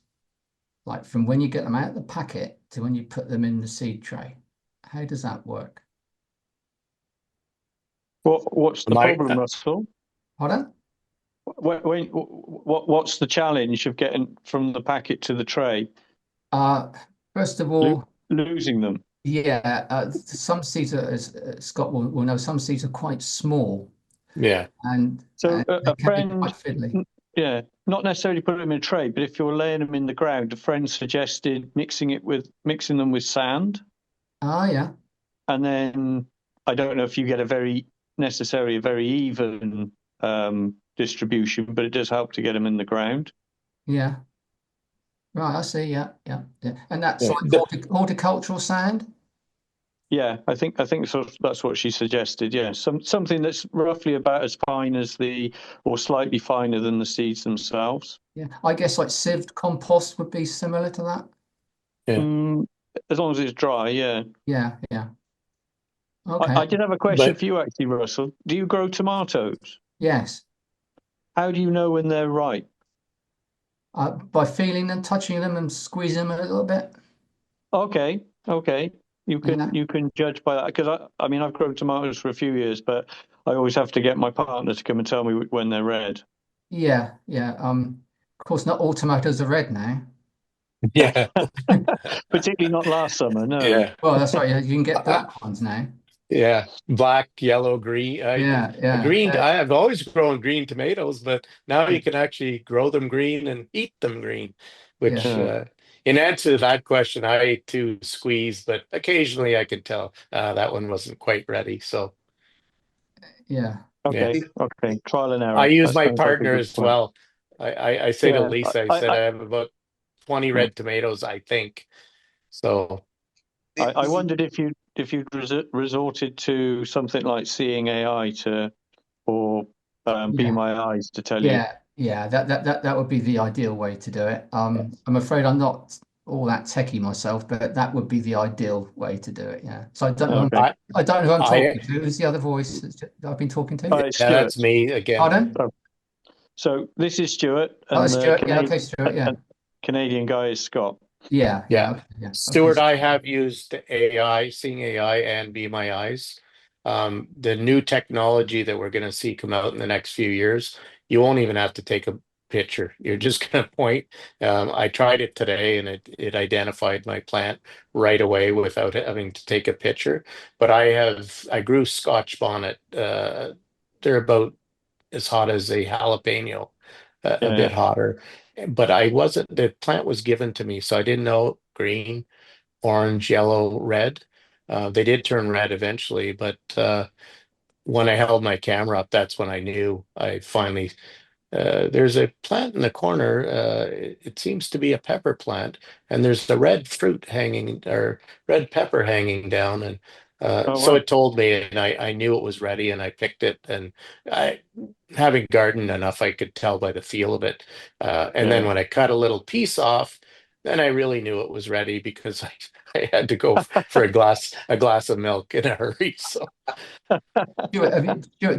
[SPEAKER 8] like from when you get them out of the packet to when you put them in the seed tray. How does that work?
[SPEAKER 9] What's the
[SPEAKER 5] My
[SPEAKER 9] problem, Russell?
[SPEAKER 8] Pardon?
[SPEAKER 9] What's the challenge of getting from the packet to the tray?
[SPEAKER 8] First of all,
[SPEAKER 9] Losing them.
[SPEAKER 8] yeah, some seeds are, as Scott will know, some seeds are quite small
[SPEAKER 5] yeah.
[SPEAKER 8] and,
[SPEAKER 9] So
[SPEAKER 8] and they
[SPEAKER 9] a
[SPEAKER 8] can be
[SPEAKER 9] friend,
[SPEAKER 8] quite fiddly.
[SPEAKER 9] yeah, not necessarily put them in a tray, but if you're laying them in the ground, a friend suggested mixing them with sand,
[SPEAKER 8] Ah, yeah,
[SPEAKER 9] and then I don't know if you get a very even distribution, but it does help to get them in the ground.
[SPEAKER 8] yeah. Right, I see. Yeah, yeah, yeah. And that's
[SPEAKER 5] Yeah.
[SPEAKER 8] like horticultural sand?
[SPEAKER 9] Yeah, I think so. That's what she suggested. Yeah, something that's roughly about as fine as or slightly finer than the seeds themselves.
[SPEAKER 8] Yeah, I guess like sieved compost would be similar to that.
[SPEAKER 5] Yeah.
[SPEAKER 9] Mm, as long as it's dry, yeah.
[SPEAKER 8] Yeah, yeah. Okay.
[SPEAKER 9] I did have a question
[SPEAKER 5] But
[SPEAKER 9] for you actually, Russell. Do you grow tomatoes?
[SPEAKER 8] Yes.
[SPEAKER 9] How do you know when they're ripe?
[SPEAKER 8] By feeling them, touching them, and squeezing them a little bit.
[SPEAKER 9] Okay. You
[SPEAKER 8] Yeah.
[SPEAKER 9] can judge by that because I mean I've grown tomatoes for a few years, but I always have to get my partner to come and tell me when they're red.
[SPEAKER 8] Yeah, yeah. Of course, not all tomatoes are red now.
[SPEAKER 5] yeah,
[SPEAKER 9] Particularly not last summer, no.
[SPEAKER 5] yeah,
[SPEAKER 8] Well, that's right. Yeah, you can get black ones now.
[SPEAKER 5] yeah. Black, yellow, green.
[SPEAKER 8] Yeah, yeah.
[SPEAKER 5] I have always grown green tomatoes, but now you can actually grow them green and eat them green. Which,
[SPEAKER 8] Yeah,
[SPEAKER 9] Yeah.
[SPEAKER 5] in answer to that question, I too squeeze, but occasionally I can tell that one wasn't quite ready. So
[SPEAKER 8] yeah.
[SPEAKER 5] yeah,
[SPEAKER 9] Okay. Trial and
[SPEAKER 5] I
[SPEAKER 9] error.
[SPEAKER 5] use
[SPEAKER 9] That
[SPEAKER 5] my
[SPEAKER 9] sounds like a
[SPEAKER 5] partner
[SPEAKER 9] good
[SPEAKER 5] as
[SPEAKER 9] plan.
[SPEAKER 5] well. I say to
[SPEAKER 9] Yeah.
[SPEAKER 5] Lisa, I said I have about 20 red tomatoes, I think. So
[SPEAKER 9] I wondered if you'd resorted to something like seeing AI or Be
[SPEAKER 8] Yeah.
[SPEAKER 9] My Eyes to tell you.
[SPEAKER 8] Yeah. That would be the ideal way to do it. I'm afraid I'm not all that techie myself, but that would be the ideal way to do it. Yeah. So
[SPEAKER 9] Okay.
[SPEAKER 8] I don't know who I'm
[SPEAKER 5] I
[SPEAKER 8] talking to. Who's the other voice that I've been talking to?
[SPEAKER 9] It's
[SPEAKER 5] yeah,
[SPEAKER 9] Stuart.
[SPEAKER 5] that's me again.
[SPEAKER 8] Pardon?
[SPEAKER 9] So this is Stuart,
[SPEAKER 8] Oh,
[SPEAKER 9] and the
[SPEAKER 8] Stuart. Yeah. Okay, Stuart. Yeah.
[SPEAKER 9] Canadian guy is Scott.
[SPEAKER 5] Yeah.
[SPEAKER 8] Okay, yeah. Okay.
[SPEAKER 5] Stuart, I have used AI, seeing AI and Be My Eyes. The new technology that we're going to see come out in the next few years, you won't even have to take a picture. You're just going to point. I tried it today, and it identified my plant right away without having to take a picture. But I grew Scotch bonnet. They're about as hot as a jalapeno, a
[SPEAKER 9] Yeah.
[SPEAKER 5] bit hotter. But the plant was given to me, so I didn't know green, orange, yellow, red. They did turn red eventually, but when I held my camera up, that's when I knew I finally. There's a plant in the corner. It seems to be a pepper plant, and there's the red fruit hanging or red pepper hanging down, and
[SPEAKER 9] Oh,
[SPEAKER 5] so
[SPEAKER 9] wow.
[SPEAKER 5] it told me, and I knew it was ready, and I picked it. And I, having gardened enough, I could tell by the feel of it. And then
[SPEAKER 9] Yeah.
[SPEAKER 5] when I cut a little piece off, then I really knew it was ready because I had to go for a glass of milk in a hurry. So
[SPEAKER 8] Do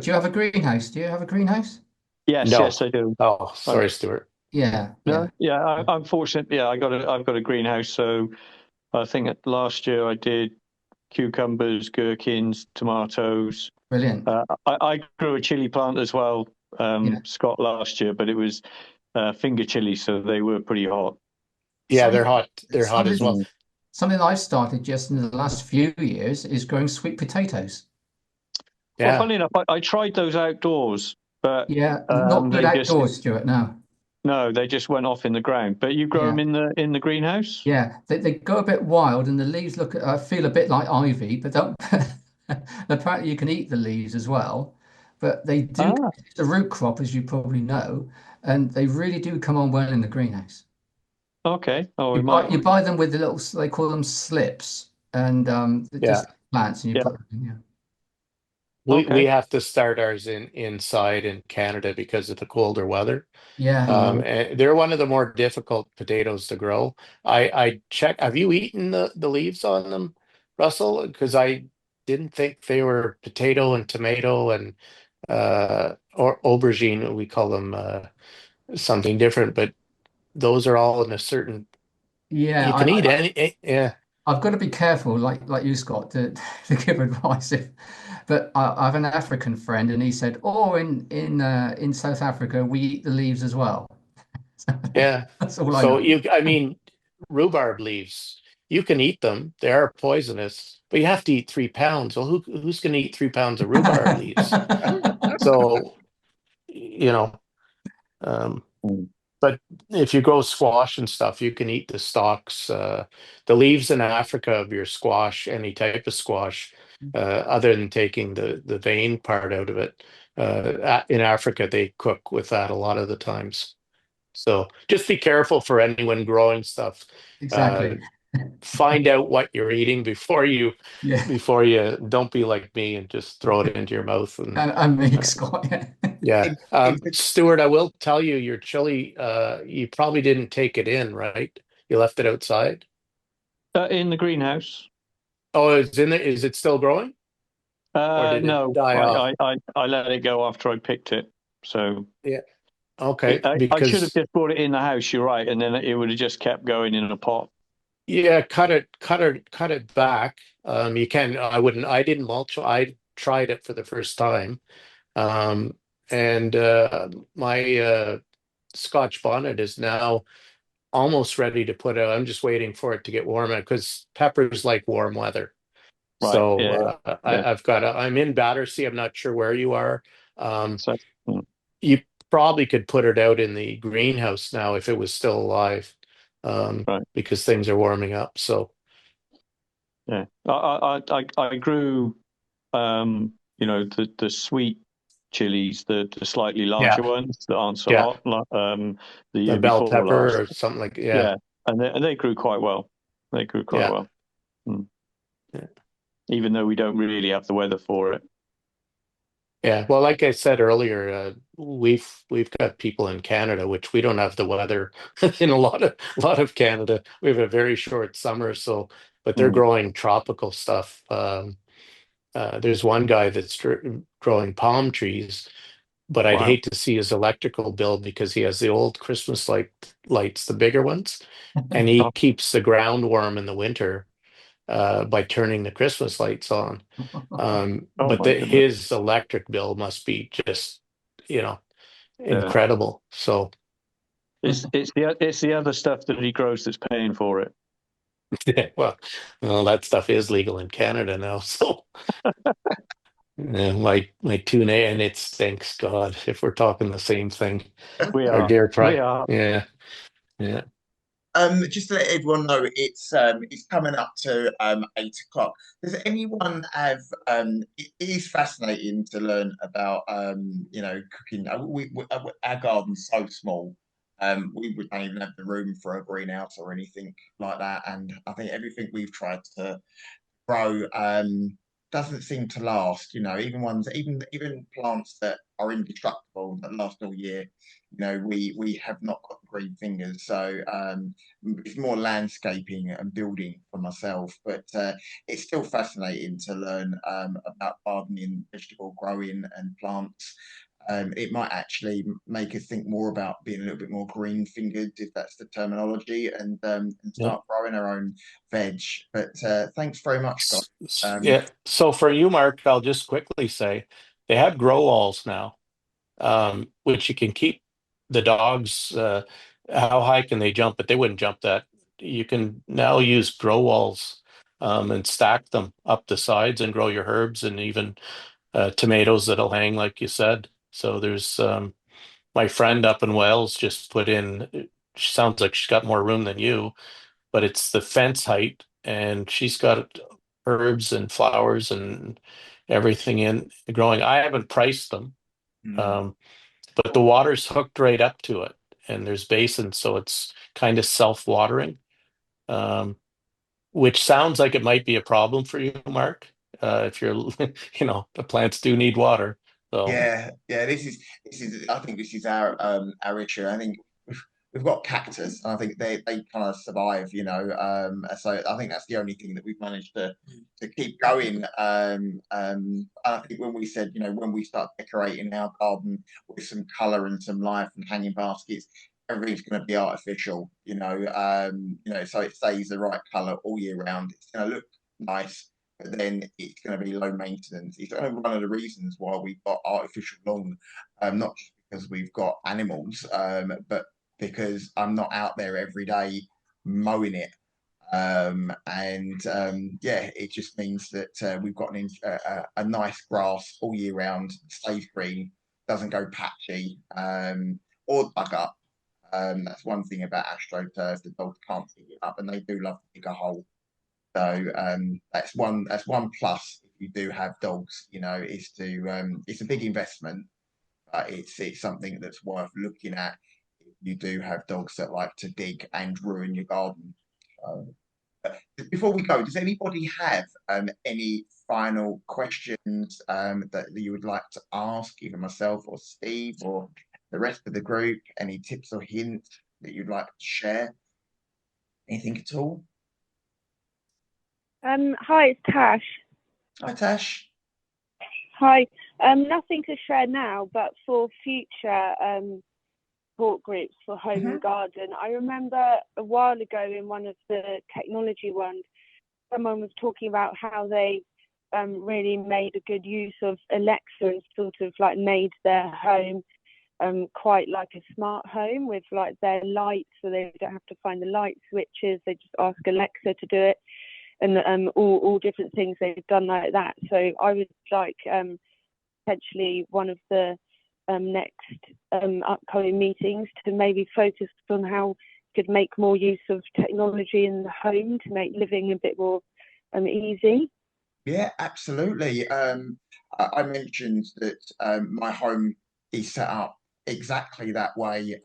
[SPEAKER 8] you have a greenhouse? Do you have a greenhouse?
[SPEAKER 9] Yes,
[SPEAKER 5] no.
[SPEAKER 9] I do.
[SPEAKER 5] Oh,
[SPEAKER 9] I,
[SPEAKER 5] sorry, Stuart.
[SPEAKER 8] Yeah,
[SPEAKER 9] no,
[SPEAKER 8] yeah,
[SPEAKER 9] yeah, I'm fortunate. Yeah, I've got a greenhouse. So I think last year I did cucumbers, gherkins, tomatoes.
[SPEAKER 8] brilliant.
[SPEAKER 9] I grew a chili plant as well,
[SPEAKER 8] Yeah.
[SPEAKER 9] Scott, last year, but it was finger chili, so they were pretty hot.
[SPEAKER 5] Yeah, they're
[SPEAKER 8] Something,
[SPEAKER 5] hot. They're hot as well.
[SPEAKER 8] something, something I've started just in the last few years is growing sweet potatoes.
[SPEAKER 9] Well,
[SPEAKER 5] Yeah.
[SPEAKER 9] funny enough, I tried those outdoors, but
[SPEAKER 8] Yeah, not good
[SPEAKER 9] they just
[SPEAKER 8] outdoors, Stuart. No.
[SPEAKER 9] no, they just went off in the ground. But you grow
[SPEAKER 8] Yeah,
[SPEAKER 9] them in the greenhouse?
[SPEAKER 8] yeah. They go a bit wild, and the leaves feel a bit like ivy, but don't. Apparently, you can eat the leaves as well. But they do.
[SPEAKER 9] Ah,
[SPEAKER 8] It's a root crop, as you probably know, and they really do come on well in the greenhouse.
[SPEAKER 9] okay. Oh, we might.
[SPEAKER 8] You buy them with the little, they call them slips, and they're
[SPEAKER 5] Yeah.
[SPEAKER 8] just plants, and you
[SPEAKER 9] Yeah.
[SPEAKER 8] put them in. Yeah.
[SPEAKER 5] We
[SPEAKER 9] Okay.
[SPEAKER 5] have to start ours inside in Canada because of the colder weather.
[SPEAKER 8] Yeah.
[SPEAKER 5] And they're one of the more difficult potatoes to grow. I check. Have you eaten the leaves on them, Russell? Because I didn't think they were potato and tomato and or aubergine. We call them something different, but those are all in a certain.
[SPEAKER 8] Yeah,
[SPEAKER 5] You can eat any. Yeah,
[SPEAKER 8] I've got to be careful, like you, Scott, to, to give advice. But I have an African friend, and he said, "Oh, in South Africa, we eat the leaves as well."
[SPEAKER 5] yeah.
[SPEAKER 8] That's all I
[SPEAKER 5] So
[SPEAKER 8] know.
[SPEAKER 5] I mean, rhubarb leaves. You can eat them. They are poisonous, but you have to eat 3 pounds. Well, who's going to eat 3 pounds of rhubarb leaves? So, you know, um,
[SPEAKER 9] Mm.
[SPEAKER 5] but if you grow squash and stuff, you can eat the stalks, the leaves in Africa of your squash, any type of squash, other than taking the vein part out of it. In Africa, they cook with that a lot of the times. So just be careful for anyone growing stuff. Uh,
[SPEAKER 8] Exactly.
[SPEAKER 5] find out what you're eating
[SPEAKER 8] Yeah,
[SPEAKER 5] before you don't be like me and just throw it into your mouth and
[SPEAKER 8] and me,
[SPEAKER 5] uh,
[SPEAKER 8] Scott. Yeah.
[SPEAKER 5] yeah.
[SPEAKER 2] If, if the,
[SPEAKER 5] Stuart, I will tell you your chili, you probably didn't take it in, right? You left it outside.
[SPEAKER 9] In the greenhouse?
[SPEAKER 5] Oh, it's in there. Is it still growing or did it
[SPEAKER 9] No,
[SPEAKER 5] die off?
[SPEAKER 9] I let it go after I picked it. So
[SPEAKER 5] Yeah. Okay.
[SPEAKER 9] I should have
[SPEAKER 5] Because
[SPEAKER 9] just brought it in the house. You're right, and then it would have just kept going in a pot.
[SPEAKER 5] yeah, cut it back. You can, I didn't mulch. I tried it for the first time. Um, and my Scotch bonnet is now almost ready to put out. I'm just waiting for it to get warmer because peppers like warm weather.
[SPEAKER 9] Right.
[SPEAKER 5] So
[SPEAKER 9] Yeah. Yeah.
[SPEAKER 5] I'm in Battersea. I'm not sure where you are. Um,
[SPEAKER 9] So.
[SPEAKER 5] you probably could put it out in the greenhouse now if it was still alive,
[SPEAKER 9] Right.
[SPEAKER 5] because things are warming up. So
[SPEAKER 9] Yeah. I grew the sweet chilies, the slightly
[SPEAKER 5] yeah,
[SPEAKER 9] larger ones that aren't so
[SPEAKER 5] yeah,
[SPEAKER 9] hot, the
[SPEAKER 5] a
[SPEAKER 9] year
[SPEAKER 5] bell
[SPEAKER 9] before
[SPEAKER 5] pepper
[SPEAKER 9] last.
[SPEAKER 5] or something like
[SPEAKER 9] Yeah, and they grew quite well. They grew quite
[SPEAKER 5] yeah,
[SPEAKER 9] well. Mm.
[SPEAKER 5] yeah.
[SPEAKER 9] Even though we don't really have the weather for it.
[SPEAKER 5] Yeah, well, like I said earlier, we've got people in Canada, which we don't have the weather in a lot of Canada. We have a very short summer, so but they're
[SPEAKER 9] Mm.
[SPEAKER 5] growing tropical stuff. There's one guy that's growing palm trees, but I'd
[SPEAKER 9] Wow.
[SPEAKER 5] hate to see his electrical bill because he has the old Christmas lights, the bigger ones, and he
[SPEAKER 9] Oh,
[SPEAKER 5] keeps the ground warm in the winter. by turning the Christmas lights on.
[SPEAKER 9] Oh
[SPEAKER 5] But
[SPEAKER 9] my goodness.
[SPEAKER 5] his electric bill must be just,
[SPEAKER 9] Yeah.
[SPEAKER 5] incredible. So
[SPEAKER 9] It's the other stuff that he grows that's paying for it.
[SPEAKER 5] well, that stuff is legal in Canada now. So my tuna, and it stinks. God, if we're talking the same thing,
[SPEAKER 9] We
[SPEAKER 5] our
[SPEAKER 9] are.
[SPEAKER 5] dear
[SPEAKER 9] We are.
[SPEAKER 5] yeah.
[SPEAKER 2] Just to let everyone know, it's coming up to 8 o'clock. Does anyone have it is fascinating to learn about cooking. Our garden's so small. We don't even have the room for a greenhouse or anything like that. And I think everything we've tried to grow doesn't seem to last. Even plants that are indestructible that last all year. We have not got the green fingers. So it's more landscaping and building for myself. But it's still fascinating to learn about gardening, vegetable growing, and plants. It might actually make us think more about being a little bit more green fingered, if that's the terminology, and start growing our own veg. But thanks very much, Scott.
[SPEAKER 5] Yeah. So for you, Mark, I'll just quickly say they have grow walls now, which you can keep the dogs. How high can they jump? But they wouldn't jump that. You can now use grow walls and stack them up the sides and grow your herbs and even tomatoes that'll hang, like you said. So there's my friend up in Wales just put in. She sounds like she's got more room than you, but it's the fence height, and she's got herbs and flowers and everything in growing. I haven't priced them, but the water's hooked right up to it, and there's basins, so it's kind of self-watering, which sounds like it might be a problem for you, Mark. If you're, the plants do need water. So
[SPEAKER 2] Yeah. This is. I think this is our issue. I think we've got cactus, and I think they kind of survive. So I think that's the only thing that we've managed to keep going. I think when we said, when we start decorating our garden with some colour and some life and hanging baskets, everything's going to be artificial. So it stays the right colour all year round. It's going to look nice, but then it's going to be low maintenance. It's one of the reasons why we've got artificial lawn, not just because we've got animals, but because I'm not out there every day mowing it. It just means that we've got a nice grass all year round, stays green, doesn't go patchy or dug up. That's one thing about AstroTurf. The dogs can't dig it up, and they do love to dig a hole. So that's one plus if you do have dogs. It's a big investment, but it's something that's worth looking at if you do have dogs that like to dig and ruin your garden. Before we go, does anybody have any final questions that you would like to ask, either myself or Steve or the rest of the group? Any tips or hints that you'd like to share? Anything at all?
[SPEAKER 10] Hi, it's Tash.
[SPEAKER 2] Hi, Tash.
[SPEAKER 10] Hi. Nothing to share now, but for future support groups for home and garden. I remember a while ago in one of the technology ones, someone was talking about how they really made a good use of Alexa and sort of like made their home quite like a smart home with like their lights, so they don't have to find the light switches. They just ask Alexa to do it. And all different things they've done like that. So I would like potentially one of the next upcoming meetings to maybe focus on how you could make more use of technology in the home to make living a bit more easy.
[SPEAKER 2] Yeah, absolutely. I mentioned that my home is set up exactly that way,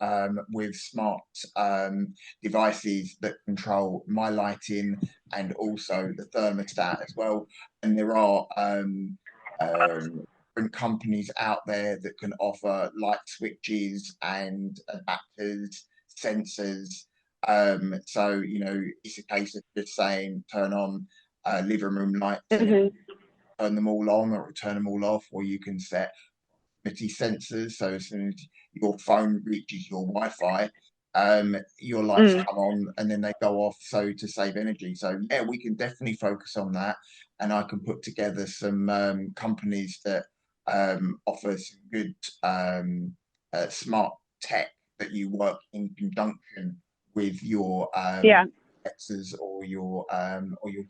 [SPEAKER 2] with smart devices that control my lighting and also the thermostat as well. And there are different companies out there that can offer light switches and adapters, sensors. So it's a case of just saying turn on living room lights, and turn them all on or turn them all off, or you can set proximity sensors, so as soon as your phone reaches your Wi-Fi, your lights come on and then they go off, so to save energy. So yeah, we can definitely focus on that, and I can put together some companies that offer some good smart tech that you work in conjunction with your Alexas or your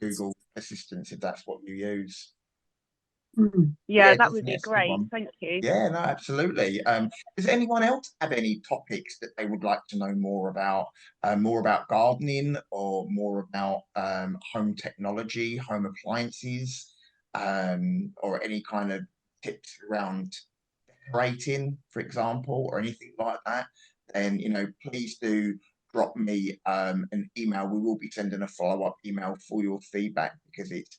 [SPEAKER 2] Google assistants, if that's what you use.
[SPEAKER 10] Yeah, that would
[SPEAKER 2] definitely,
[SPEAKER 10] be
[SPEAKER 2] that's a good
[SPEAKER 10] great.
[SPEAKER 2] one.
[SPEAKER 10] Thank you.
[SPEAKER 2] Yeah, no, absolutely. Does anyone else have any topics that they would like to know more about gardening, or more about home technology, home appliances, or any kind of tips around decorating, for example, or anything like that? Then, please do drop me an email. We will be sending a follow-up email for your feedback, because it's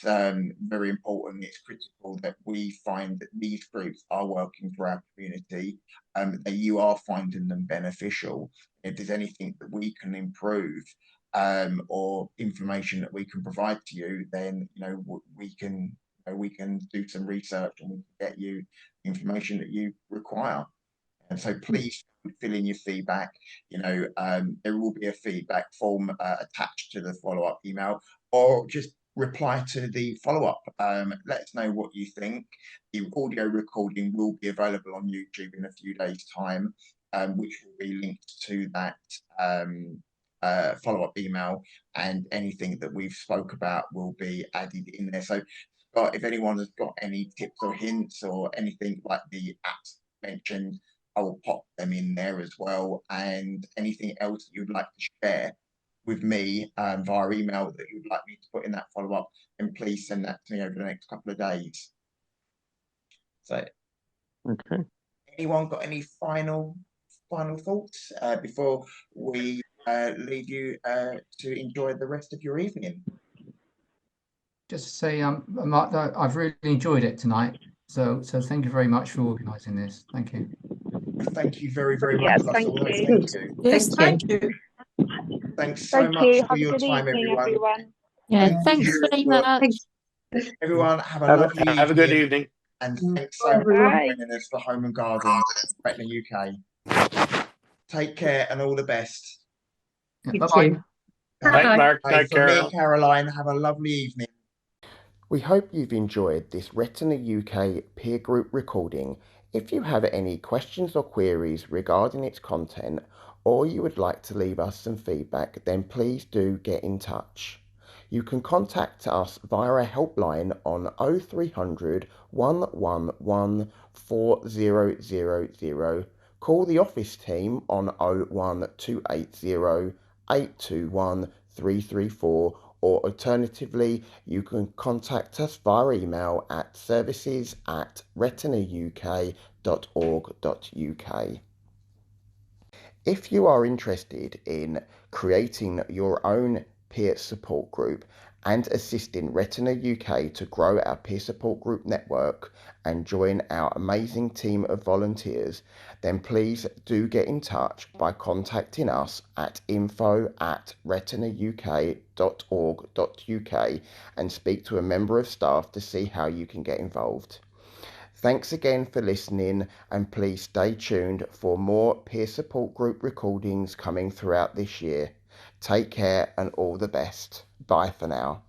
[SPEAKER 2] very important. It's critical that we find that these groups are working for our community, that you are finding them beneficial. If there's anything that we can improve, or information that we can provide to you, then we can do some research and we can get you the information that you require. And so please fill in your feedback. There will be a feedback form attached to the follow-up email, or just reply to the follow-up. Let us know what you think. The audio recording will be available on YouTube in a few days' time, which will be linked to that follow-up email, and anything that we've spoke about will be added in there. So, Scott, if anyone has got any tips or hints or anything like the apps mentioned, I will pop them in there as well. And anything else that you'd like to share with me via email that you'd like me to put in that follow-up, then please send that to me over the next couple of days. So,
[SPEAKER 9] Okay.
[SPEAKER 2] anyone got any final thoughts before we leave you to enjoy the rest of your evening?
[SPEAKER 8] Just to say, Mark, that I've really enjoyed it tonight. So thank you very much for organising this. Thank you.
[SPEAKER 2] Thank you very, very much.
[SPEAKER 10] Yeah,
[SPEAKER 2] That's
[SPEAKER 10] thank
[SPEAKER 2] all right.
[SPEAKER 10] you.
[SPEAKER 2] Thank you.
[SPEAKER 4] Yes, thank you.
[SPEAKER 2] Thanks so
[SPEAKER 10] Thank
[SPEAKER 2] much
[SPEAKER 10] you.
[SPEAKER 2] for
[SPEAKER 10] Have a
[SPEAKER 2] your
[SPEAKER 10] good
[SPEAKER 2] time,
[SPEAKER 10] evening,
[SPEAKER 2] everyone.
[SPEAKER 10] everyone.
[SPEAKER 11] Yeah,
[SPEAKER 2] Thank
[SPEAKER 11] thanks
[SPEAKER 2] you.
[SPEAKER 11] very much.
[SPEAKER 2] Everyone, have a
[SPEAKER 9] Have
[SPEAKER 2] lovely
[SPEAKER 5] Have a good
[SPEAKER 2] evening.
[SPEAKER 5] evening.
[SPEAKER 2] And thanks so much for
[SPEAKER 10] Bye.
[SPEAKER 2] joining us for Home and Garden, Retina UK. Take care and all the best.
[SPEAKER 8] Yeah,
[SPEAKER 11] You
[SPEAKER 8] bye-bye.
[SPEAKER 11] too.
[SPEAKER 5] Night, Mark.
[SPEAKER 2] Bye.
[SPEAKER 5] Night,
[SPEAKER 2] From me and
[SPEAKER 5] Carol.
[SPEAKER 2] Caroline, have a lovely evening.
[SPEAKER 1] We hope you've enjoyed this Retina UK peer group recording. If you have any questions or queries regarding its content, or you would like to leave us some feedback, then please do get in touch. You can contact us via a helpline on 0300 111 4000, call the office team on 01280 821 334, or alternatively, you can contact us via email at services@retinauk.org.uk. If you are interested in creating your own peer support group and assisting Retina UK to grow our peer support group network and join our amazing team of volunteers, then please do get in touch by contacting us at info@retinauk.org.uk and speak to a member of staff to see how you can get involved. Thanks again for listening, and please stay tuned for more peer support group recordings coming throughout this year. Take care and all the best. Bye for now.